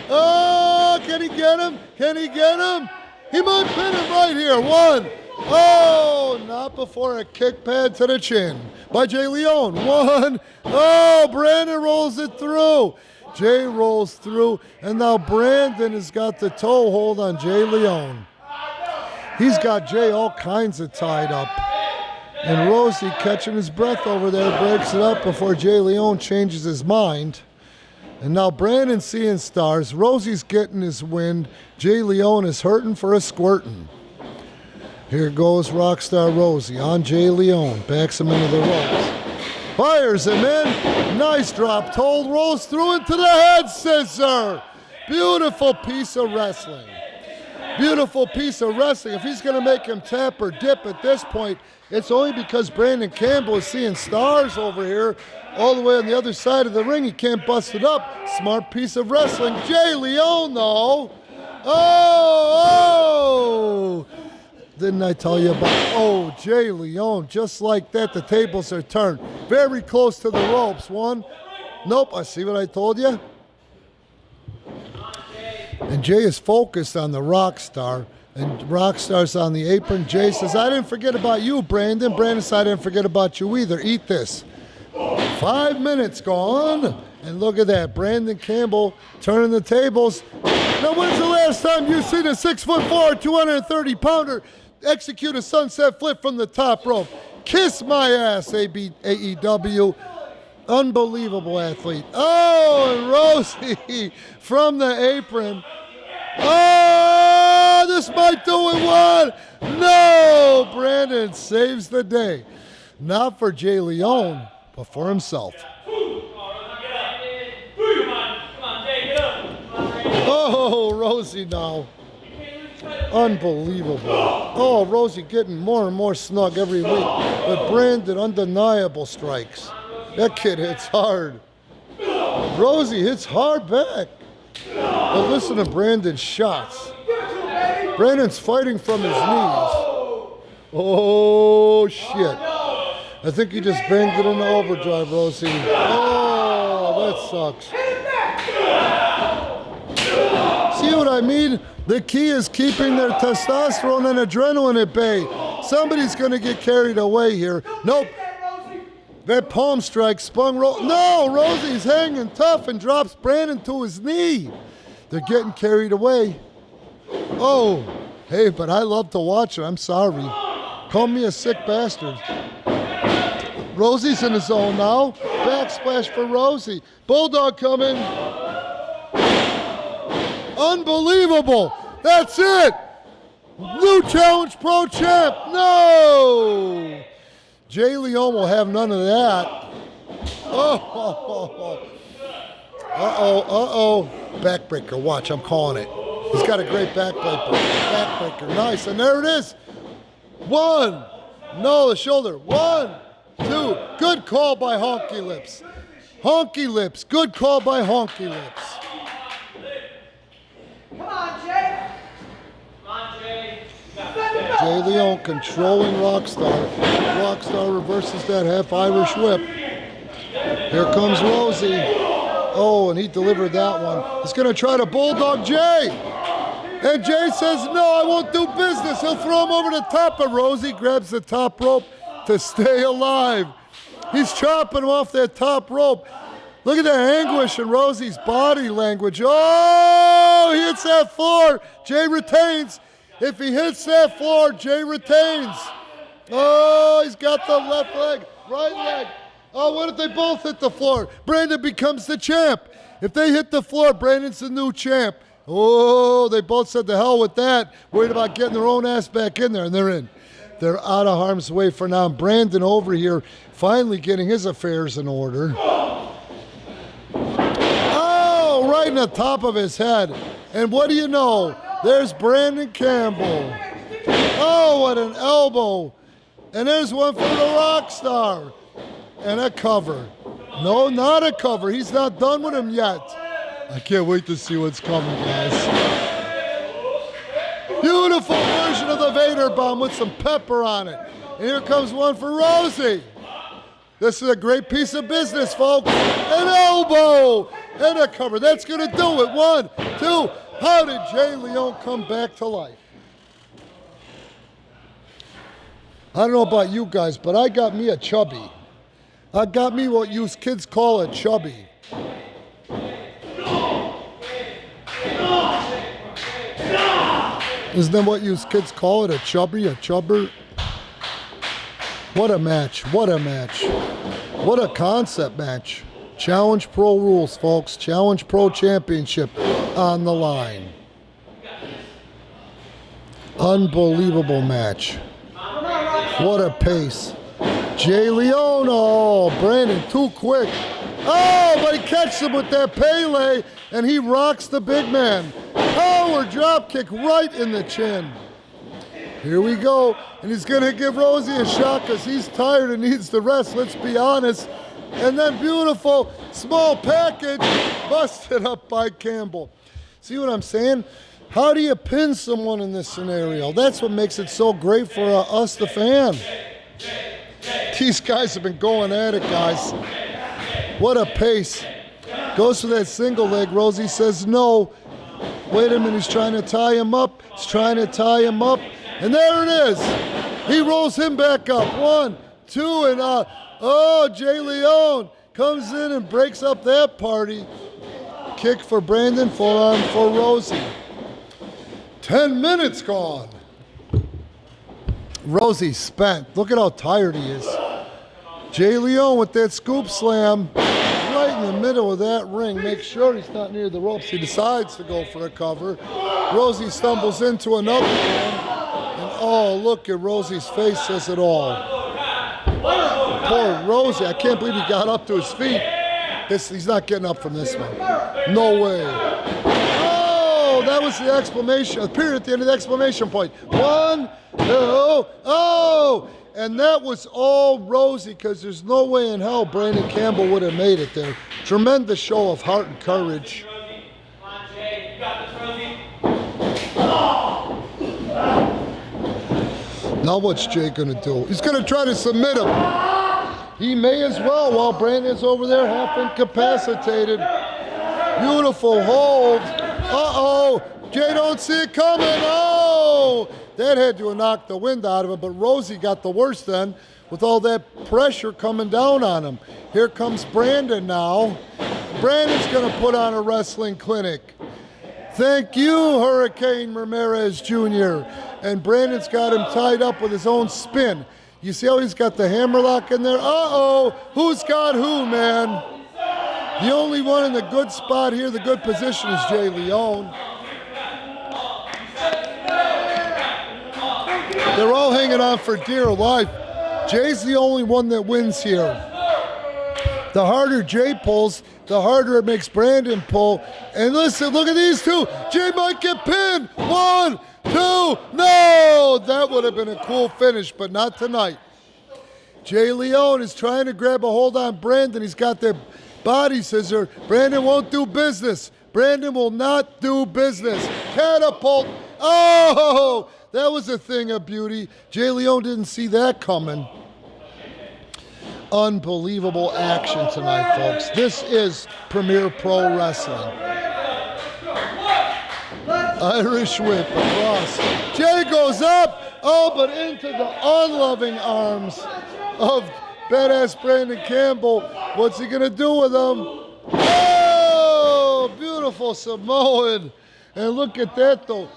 Oh, can he get him? Can he get him? He might pin him right here. One. Oh, not before a kick pad to the chin by Jay Leone. One. Oh, Brandon rolls it through. Jay rolls through, and now Brandon has got the toe hold on Jay Leone. He's got Jay all kinds of tied up. And Rosie, catching his breath over there, breaks it up before Jay Leone changes his mind. And now Brandon's seeing stars. Rosie's getting his wind. Jay Leone is hurting for a squirtin'. Here goes Rockstar Rosie on Jay Leone. Backs him into the ropes. Fires him in. Nice drop. Toe rolls through into the head scissor. Beautiful piece of wrestling. Beautiful piece of wrestling. If he's going to make him tap or dip at this point, it's only because Brandon Campbell is seeing stars over here all the way on the other side of the ring. He can't bust it up. Smart piece of wrestling. Jay Leone, though. Oh! Didn't I tell you about, Jay Leone. Just like that, the tables are turned. Very close to the ropes. One. Nope, I see what I told you. And Jay is focused on the Rockstar, and Rockstar's on the apron. Jay says, I didn't forget about you, Brandon. Brandon said, I didn't forget about you either. Eat this. 5 minutes gone. And look at that. Brandon Campbell turning the tables. Now, when's the last time you've seen a 6'4", 230-pounder execute a sunset flip from the top rope? Kiss my ass, AEW. Unbelievable athlete. Oh, and Rosie from the apron. Oh, this might do it. One. No, Brandon saves the day. Not for Jay Leone, but for himself. Oh, Rosie now. Unbelievable. Oh, Rosie getting more and more snug every week. But Brandon, undeniable strikes. That kid hits hard. Rosie hits hard back. But listen to Brandon's shots. Brandon's fighting from his knees. Oh, shit. I think he just banged it into overdrive, Rosie. Oh, that sucks. See what I mean? The key is keeping their testosterone and adrenaline at bay. Somebody's going to get carried away here. Nope. That palm strike spun No, Rosie's hanging tough and drops Brandon to his knee. They're getting carried away. Oh, hey, but I love to watch it. I'm sorry. Call me a sick bastard. Rosie's in the zone now. Backsplash for Rosie. Bulldog coming. Unbelievable. That's it. New Challenge Pro Champ. No. Jay Leon will have none of that. Oh. Uh-oh. Backbreaker. Watch, I'm calling it. He's got a great backbreaker. Nice. And there it is. One. No, the shoulder. 1, 2. Good call by Honky Lips. Honky Lips. Good call by Honky Lips. Come on, Jay. Jay Leon controlling Rockstar. Rockstar reverses that half Irish whip. Here comes Rosie. Oh, and he delivered that one. He's going to try to bulldog Jay. And Jay says, no, I won't do business. He'll throw him over the top, but Rosie grabs the top rope to stay alive. He's chopping him off that top rope. Look at the anguish in Rosie's body language. Oh, he hits that floor. Jay retains. If he hits that floor, Jay retains. Oh, he's got the left leg, right leg. Oh, what if they both hit the floor? Brandon becomes the champ. If they hit the floor, Brandon's the new champ. Oh, they both said the hell with that. Worried about getting their own ass back in there, and they're in. They're out of harm's way for now. Brandon over here finally getting his affairs in order. Oh, right in the top of his head. And what do you know? There's Brandon Campbell. Oh, what an elbow. And there's one for the Rockstar. And a cover. No, not a cover. He's not done with him yet. I can't wait to see what's coming, guys. Beautiful version of the Vader bomb with some pepper on it. And here comes one for Rosie. This is a great piece of business, folks. An elbow and a cover. That's going to do it. 1, 2. How did Jay Leon come back to life? I don't know about you guys, but I got me a chubby. I got me what you kids call a chubby. Isn't that what you kids call it? A chubby? A chubber? What a match. What a match. What a concept match. Challenge Pro rules, folks. Challenge Pro Championship on the line. Unbelievable match. What a pace. Jay Leon. Oh, Brandon too quick. Oh, but he catches him with that Pele, and he rocks the big man. Power drop kick right in the chin. Here we go. And he's going to give Rosie a shot because he's tired and needs the rest, let's be honest. And then beautiful small package busted up by Campbell. See what I'm saying? How do you pin someone in this scenario? That's what makes it so great for us, the fan. These guys have been going at it, guys. What a pace. Goes for that single leg. Rosie says no. Wait a minute, he's trying to tie him up. He's trying to tie him up. And there it is. He rolls him back up. 1, 2, and oh, Jay Leon comes in and breaks up that party. Kick for Brandon, forearm for Rosie. 10 minutes gone. Rosie's spent. Look at how tired he is. Jay Leon with that scoop slam right in the middle of that ring. Make sure he's not near the ropes. He decides to go for a cover. Rosie stumbles into another one. And oh, look at Rosie's face, says it all. Poor Rosie. I can't believe he got up to his feet. He's not getting up from this one. No way. Oh, that was the exclamation, the period at the end of the exclamation point. 1, 2, oh! And that was all Rosie, because there's no way in hell Brandon Campbell would have made it there. Tremendous show of heart and courage. Now what's Jay gonna do? He's gonna try to submit him. He may as well while Brandon's over there half incapacitated. Beautiful hold. Uh-oh. Jay don't see it coming. Oh! That had to have knocked the wind out of it, but Rosie got the worst then with all that pressure coming down on him. Here comes Brandon now. Brandon's going to put on a wrestling clinic. Thank you, Hurricane Ramirez Jr. And Brandon's got him tied up with his own spin. You see how he's got the hammerlock in there? Uh-oh, who's got who, man? The only one in the good spot here, the good position, is Jay Leone. They're all hanging on for dear life. Jay's the only one that wins here. The harder Jay pulls, the harder it makes Brandon pull. And listen, look at these two. Jay might get pinned. 1, 2, no! That would have been a cool finish, but not tonight. Jay Leone is trying to grab a hold on Brandon. He's got that body scissor. Brandon won't do business. Brandon will not do business. Catapult. Oh, that was a thing of beauty. Jay Leone didn't see that coming. Unbelievable action tonight, folks. This is Premier Pro Wrestling. Irish whip across. Jay goes up. Oh, but into the unloving arms of badass Brandon Campbell. What's he going to do with him? Oh, beautiful Samoan. And look at that, though.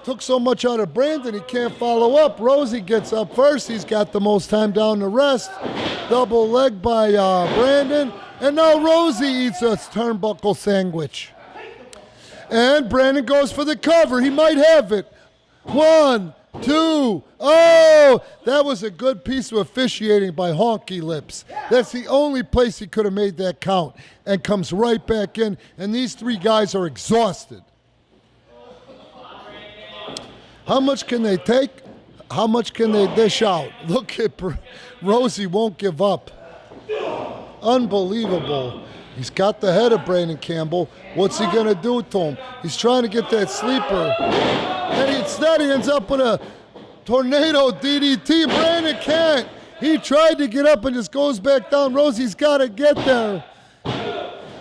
Took so much out of Brandon, he can't follow up. Rosie gets up first. He's got the most time down to rest. Double leg by Brandon. And now Rosie eats a turnbuckle sandwich. And Brandon goes for the cover. He might have it. 1, 2. Oh, that was a good piece of officiating by Honky Lips. That's the only place he could have made that count. And comes right back in. And these three guys are exhausted. How much can they take? How much can they dish out? Look at Rosie won't give up. Unbelievable. He's got the head of Brandon Campbell. What's he going to do to him? He's trying to get that sleeper. And instead he ends up with a tornado DDT. Brandon can't. He tried to get up and just goes back down. Rosie's got to get there.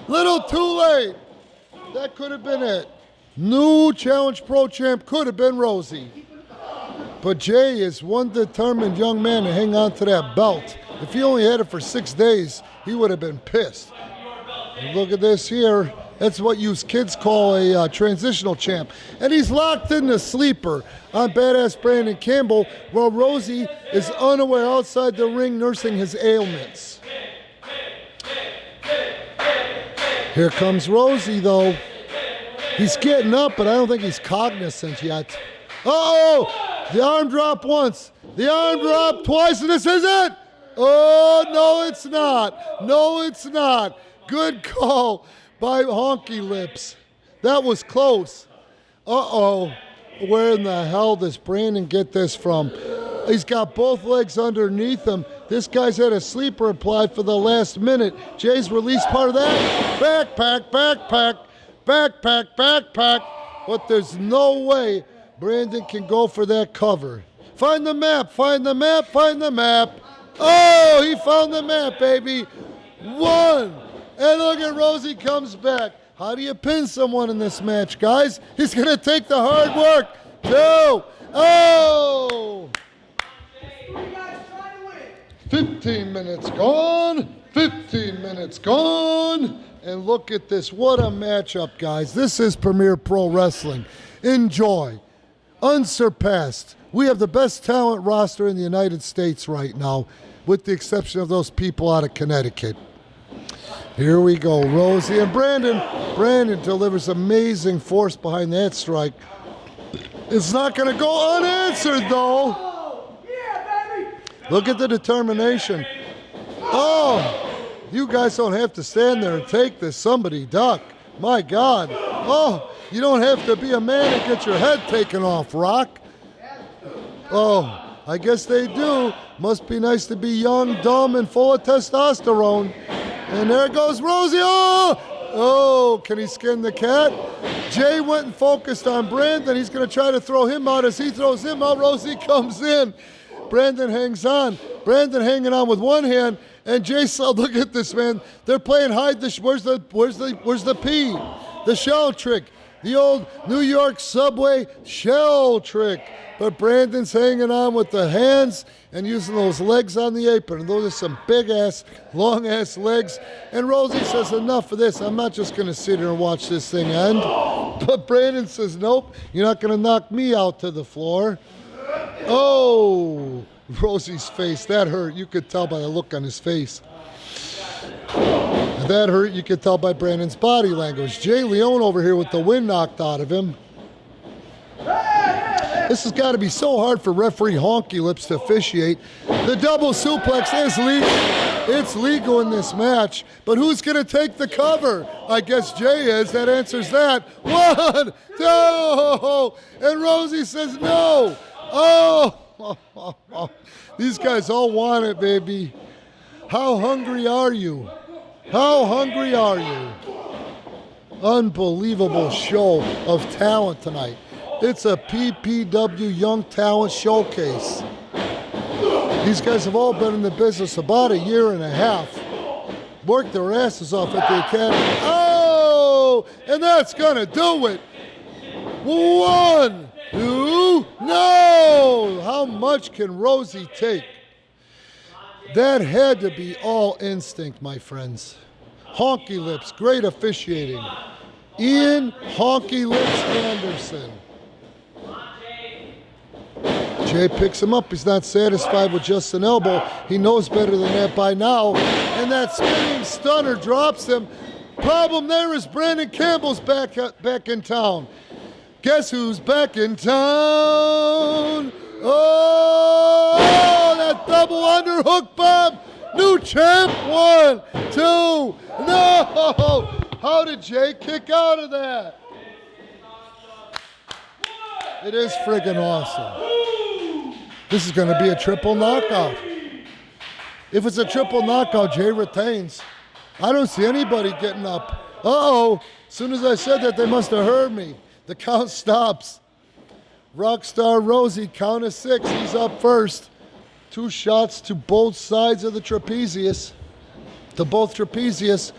Little too late. That could have been it. New Challenge Pro Champ could have been Rosie. But Jay is one determined young man to hang on to that belt. If he only had it for 6 days, he would have been pissed. And look at this here. That's what you kids call a transitional champ. And he's locked in the sleeper on badass Brandon Campbell, while Rosie is unaware outside the ring nursing his ailments. Here comes Rosie, though. He's getting up, but I don't think he's cognizant yet. Uh-oh! The arm drop once. The arm drop twice, and this is it! Oh, no, it's not. No, it's not. Good call by Honky Lips. That was close. Uh-oh. Where in the hell does Brandon get this from? He's got both legs underneath him. This guy's had a sleeper applied for the last minute. Jay's released part of that. Backpack, backpack. Backpack, backpack, but there's no way Brandon can go for that cover. Find the map, find the map, find the map. Oh, he found the map, baby. 1. And look at Rosie comes back. How do you pin someone in this match, guys? He's going to take the hard work. 2. Oh! 15 minutes gone. 15 minutes gone. And look at this. What a matchup, guys. This is Premier Pro Wrestling. Enjoy. Unsurpassed. We have the best talent roster in the United States right now, with the exception of those people out of Connecticut. Here we go. Rosie and Brandon. Brandon delivers amazing force behind that strike. It's not going to go unanswered, though. Look at the determination. Oh! You guys don't have to stand there and take this. Somebody duck. My God. Oh, you don't have to be a man and get your head taken off, Rock. Oh, I guess they do. Must be nice to be young, dumb, and full of testosterone. And there goes Rosie. Oh, can he skin the cat? Jay went and focused on Brandon. He's going to try to throw him out. As he throws him out, Rosie comes in. Brandon hangs on. Brandon hanging on with one hand, and Jay saw, look at this, man. They're playing hide the, where's the P? The shell trick. The old New York subway shell trick. But Brandon's hanging on with the hands and using those legs on the apron. And those are some big-ass, long-ass legs. And Rosie says, enough of this. I'm not just going to sit here and watch this thing end. But Brandon says, nope, you're not going to knock me out to the floor. Oh, Rosie's face, that hurt. You could tell by the look on his face. That hurt, you could tell by Brandon's body language. Jay Leone over here with the wind knocked out of him. This has got to be so hard for referee Honky Lips to officiate. The double suplex is legal. It's legal in this match. But who's going to take the cover? I guess Jay is. That answers that. 1, 2, and Rosie says no. Oh, these guys all want it, baby. How hungry are you? How hungry are you? Unbelievable show of talent tonight. It's a PPW Young Talent Showcase. These guys have all been in the business about a year and a half. Worked their asses off at the academy. Oh, and that's gonna do it. 1, 2, no! How much can Rosie take? That had to be all instinct, my friends. Honky Lips, great officiating. Ian Honky Lips Anderson. Jay picks him up. He's not satisfied with just an elbow. He knows better than that by now. And that spinning stunner drops him. Problem there is Brandon Campbell's back in town. Guess who's back in town? Oh, that double underhook bomb. New champ. 1, 2, no. How did Jay kick out of that? It is friggin' awesome. This is going to be a triple knockout. If it's a triple knockout, Jay retains. I don't see anybody getting up. Uh-oh. As soon as I said that, they must have heard me. The count stops. Rockstar Rosie, count of 6. He's up first. 2 shots to both sides of the trapezius. To both trapezius.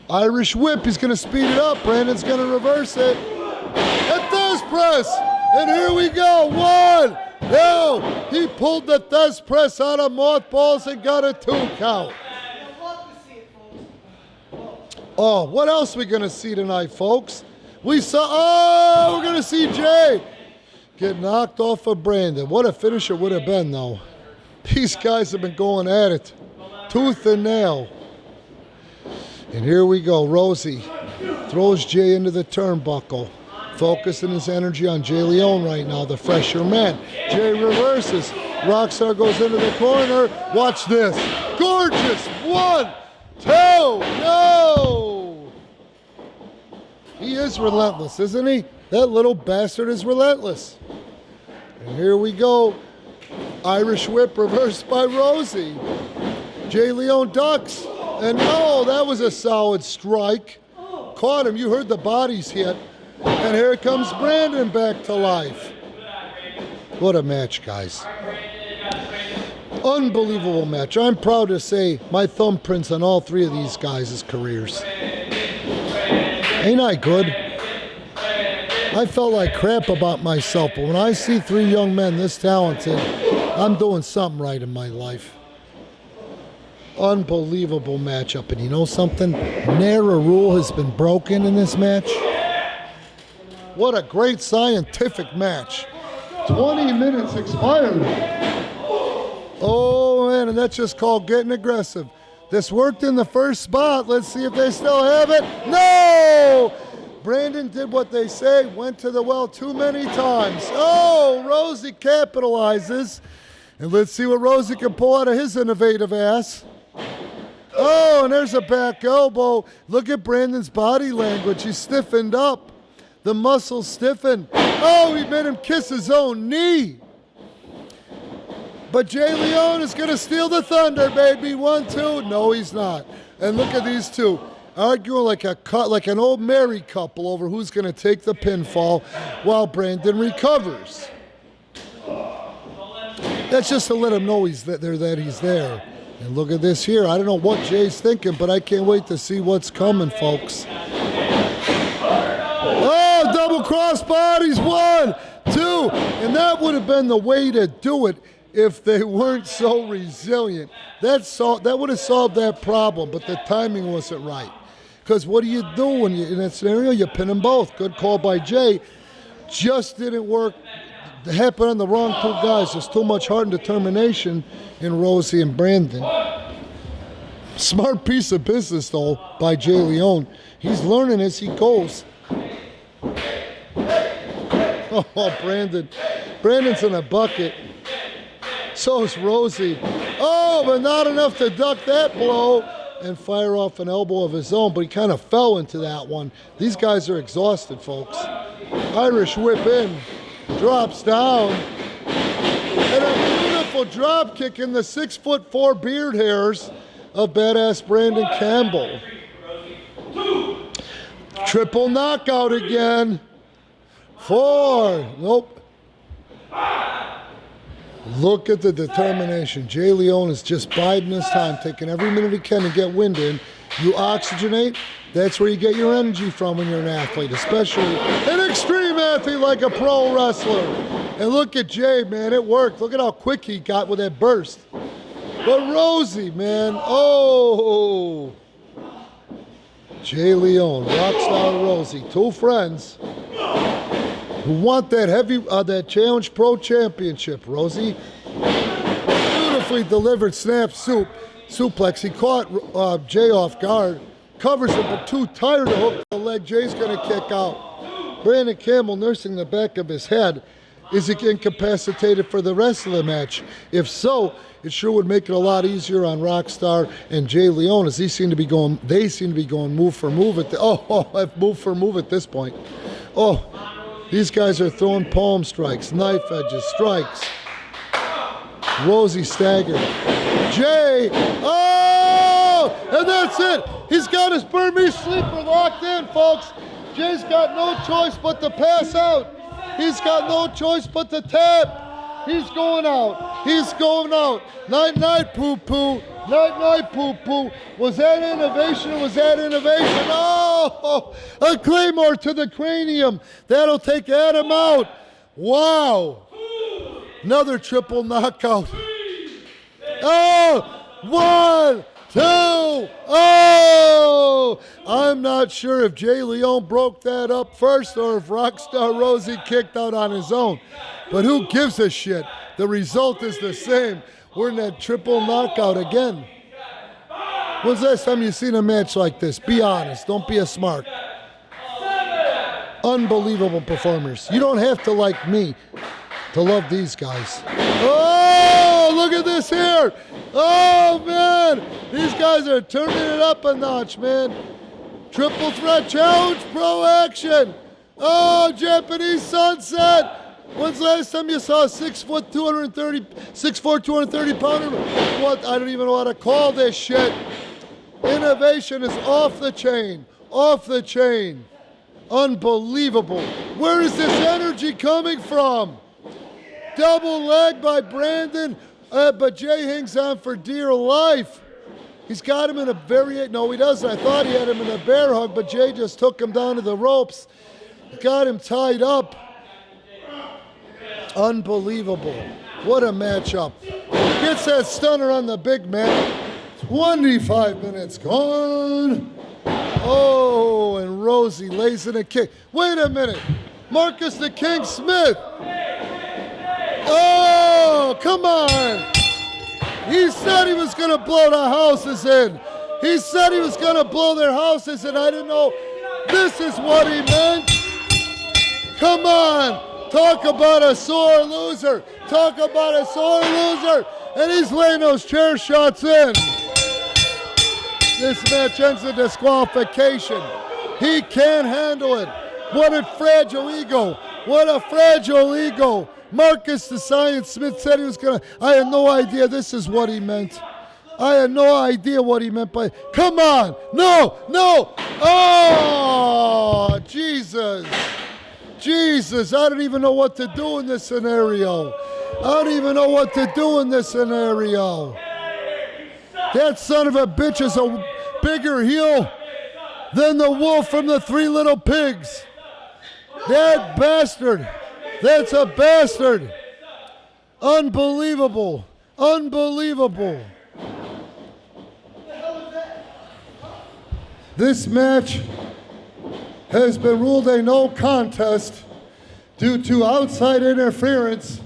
Irish whip. He's going to speed it up. Brandon's going to reverse it. A thirst press. And here we go. 1. No, he pulled the thirst press out of mothballs and got a 2 count. Oh, what else are we going to see tonight, folks? We're going to see Jay get knocked off of Brandon. What a finisher would have been, though. These guys have been going at it, tooth and nail. And here we go. Rosie throws Jay into the turnbuckle. Focusing his energy on Jay Leone right now, the fresher man. Jay reverses. Rockstar goes into the corner. Watch this. Gorgeous. 1, 2, no! He is relentless, isn't he? That little bastard is relentless. And here we go. Irish whip reversed by Rosie. Jay Leone ducks. And no, that was a solid strike. Caught him. You heard the bodies hit. And here comes Brandon back to life. What a match, guys. Unbelievable match. I'm proud to say my thumbprints on all 3 of these guys' careers. Ain't I good? I felt like crap about myself, but when I see 3 young men this talented, I'm doing something right in my life. Unbelievable matchup. And you know something? Ne'er a rule has been broken in this match. What a great scientific match. 20 minutes expired. Oh, man, and that's just called getting aggressive. This worked in the first spot. Let's see if they still have it. No! Brandon did what they say, went to the well too many times. Oh, Rosie capitalizes. And let's see what Rosie can pull out of his innovative ass. Oh, and there's a back elbow. Look at Brandon's body language. He's stiffened up. The muscles stiffen. Oh, he made him kiss his own knee. But Jay Leone is going to steal the thunder, baby. 1, 2. No, he's not. And look at these two arguing like an old married couple over who's going to take the pinfall while Brandon recovers. That's just to let him know he's there. And look at this here. I don't know what Jay's thinking, but I can't wait to see what's coming, folks. Oh, double cross bodies, 1, 2. And that would have been the way to do it if they weren't so resilient. That would have solved that problem, but the timing wasn't right. Because what do you do when in that scenario? You pin them both. Good call by Jay. Just didn't work. It happened on the wrong two guys. There's too much heart and determination in Rosie and Brandon. Smart piece of business, though, by Jay Leone. He's learning as he goes. Oh, Brandon. Brandon's in a bucket. So is Rosie. Oh, but not enough to duck that blow and fire off an elbow of his own, but he kind of fell into that one. These guys are exhausted, folks. Irish whip in. Drops down. And a beautiful drop kick in the 6'4" beard hairs of badass Brandon Campbell. Triple knockout again. 4. Nope. Look at the determination. Jay Leone is just biding his time, taking every minute he can to get wind in. You oxygenate, that's where you get your energy from when you're an athlete, especially an extreme athlete like a pro wrestler. And look at Jay, man, it worked. Look at how quick he got with that burst. But Rosie, man, oh. Jay Leone, Rockstar Rosie, two friends who want that that Challenge Pro Championship. Rosie, beautifully delivered snap suplex. He caught Jay off guard, covers him, but too tired to hook the leg. Jay's gonna kick out. Brandon Campbell nursing the back of his head. Is he incapacitated for the rest of the match? If so, it sure would make it a lot easier on Rockstar and Jay Leone, as they seem to be going move for move move for move at this point. Oh, these guys are throwing palm strikes, knife edges, strikes. Rosie staggered. Jay, oh, and that's it. He's got his Burmese sleeper locked in, folks. Jay's got no choice but to pass out. He's got no choice but to tap. He's going out. He's going out. Night, night, poo-poo. Night, night, poo-poo. Was that innovation? Was that innovation? Oh, a claymore to the cranium. That'll take Adam out. Wow. Another triple knockout. Oh, 1, 2, oh! I'm not sure if Jay Leone broke that up first or if Rockstar Rosie kicked out on his own. But who gives a shit? The result is the same. We're in that triple knockout again. When's the last time you've seen a match like this? Be honest. Don't be a smart. Unbelievable performers. You don't have to like me to love these guys. Oh, look at this here. Oh, man. These guys are turning it up a notch, man. Triple threat challenge, pro action. Oh, Japanese sunset. When's the last time you saw a 6'4", 230 pounder? What? I don't even know how to call this shit. Innovation is off the chain. Off the chain. Unbelievable. Where is this energy coming from? Double leg by Brandon, but Jay hangs on for dear life. He's got him in a no, he doesn't. I thought he had him in a bear hug, but Jay just took him down to the ropes. Got him tied up. Unbelievable. What a matchup. Gets that stunner on the big man. 25 minutes gone. Oh, and Rosie lays in a kick. Wait a minute. Marcus the King Smith. Oh, come on. He said he was going to blow the houses in. He said he was going to blow their houses in. I didn't know this is what he meant. Come on. Talk about a sore loser. Talk about a sore loser. And he's laying those chair shots in. This match ends in disqualification. He can't handle it. What a fragile ego. What a fragile ego. Marcus the Science Smith said he was going to. I had no idea this is what he meant. I had no idea what he meant by. Come on. No, no. Oh, Jesus. Jesus, I don't even know what to do in this scenario. I don't even know what to do in this scenario. That son of a bitch is a bigger heel than the wolf from the Three Little Pigs. That bastard. That's a bastard. Unbelievable. Unbelievable. This match has been ruled a no contest due to outside interference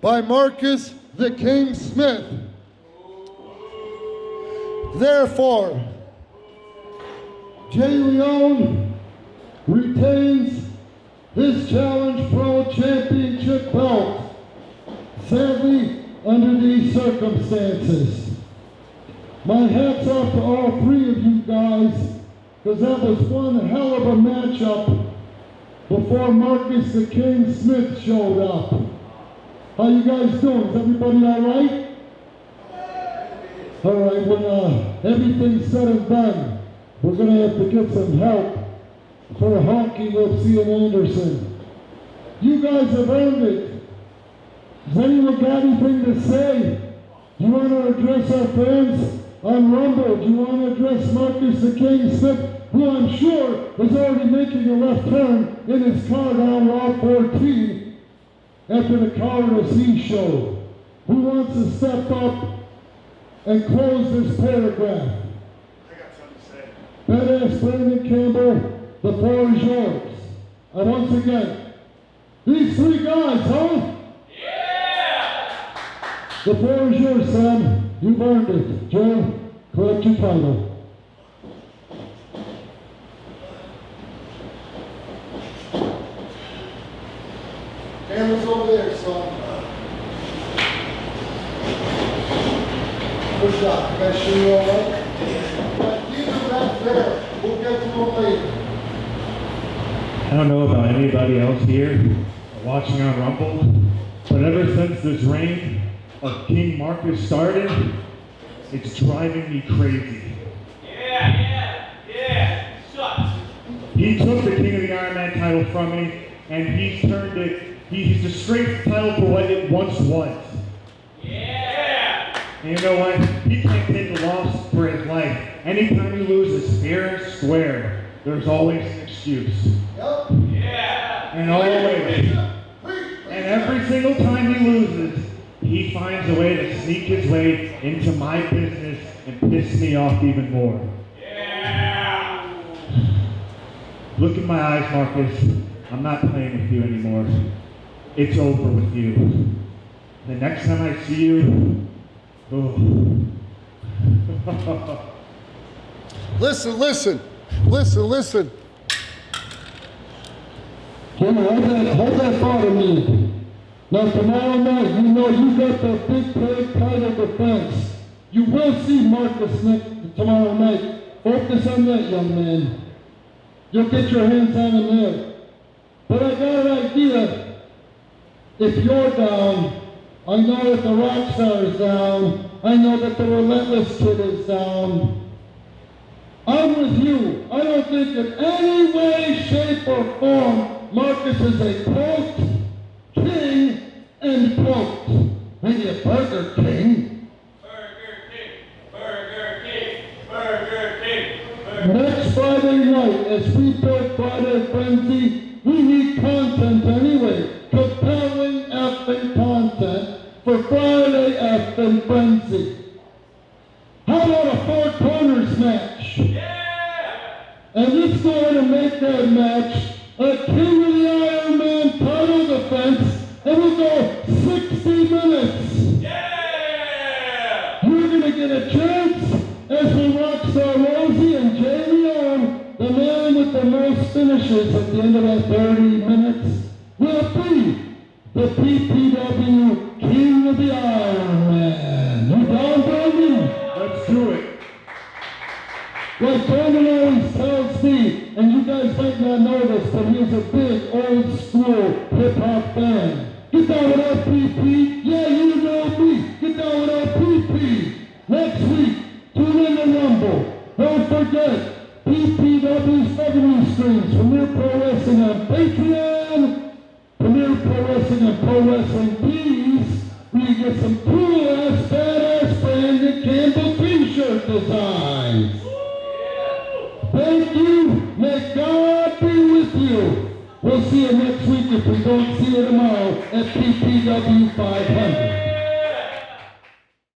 by Marcus the King Smith. Therefore, Jay Leone retains his Challenge Pro Championship belt. Sadly, under these circumstances. My hat's off to all three of you guys, because that was one hell of a matchup before Marcus the King Smith showed up. How you guys doing? Is everybody all right? All right, when everything's said and done, we're going to have to get some help for Honky Lipsy and Anderson. You guys have earned it. Has anyone got anything to say? Do you want to address our fans on Rumble? Do you want to address Marcus the King Smith, who I'm sure is already making a left turn in his car down Route 14 after the Cowardice He show? Who wants to step up and close this paragraph? I got something to say. Badass Brandon Campbell, the floor is yours. And once again, these three guys, huh? The floor is yours, Sam. You've earned it. Joe, collect your title. Camera's over there, son. Good job. Make sure you're all right. But leave them back there. We'll get to them later. I don't know about anybody else here watching on Rumble, but ever since this reign of King Marcus started, it's driving me crazy. Yeah, sucks. He took the King of the Iron Man title from me, and he's turned it, he's destroyed the title for what it once was. Yeah. And you know what? He can't take a loss for his life. Anytime he loses fair and square, there's always an excuse. Yep. Yeah. And always. And every single time he loses, he finds a way to sneak his way into my business and piss me off even more. Yeah. Look in my eyes, Marcus. I'm not playing with you anymore. It's over with you. The next time I see you, oh. Listen. Hold that thought a minute. Now tomorrow night, you know you got the big play title defense. You will see Marcus tomorrow night. Focus on that, young man. You'll get your hands on him there. But I got an idea. If you're down, I know that the Rockstar is down. I know that the Relentless Kid is down. I'm with you. I don't think in any way, shape, or form Marcus is a quote king, end quote. Maybe a Burger King. Next Friday night, as we build Friday Frenzy, we need content anyway. Compelling effing content for Friday effing Frenzy. How about a Four Corners match? Yeah. And let's go ahead and make that match a King of the Iron Man title defense, and we'll go 60 minutes. Yeah. You're going to get a chance as we Rockstar Rosie and Jay Leone, the man with the most finishes at the end of that 30 minutes, will be the PPW King of the Iron Man. You down, Brandon? Let's do it. Like Brandon always tells me, and you guys might not know this, but he's a big old school hip-hop fan. Get down with LPP. Yeah, you know me. Get down with LPP. Next week, tune in to Rumble. Don't forget, PPW's revenue streams, Premier Pro Wrestling on Patreon, Premier Pro Wrestling and Pro Wrestling Tees, some cool-ass, badass Brandon Campbell t-shirt designs. Thank you. May God be with you. We'll see you next week if we don't see you tomorrow at PPW 500.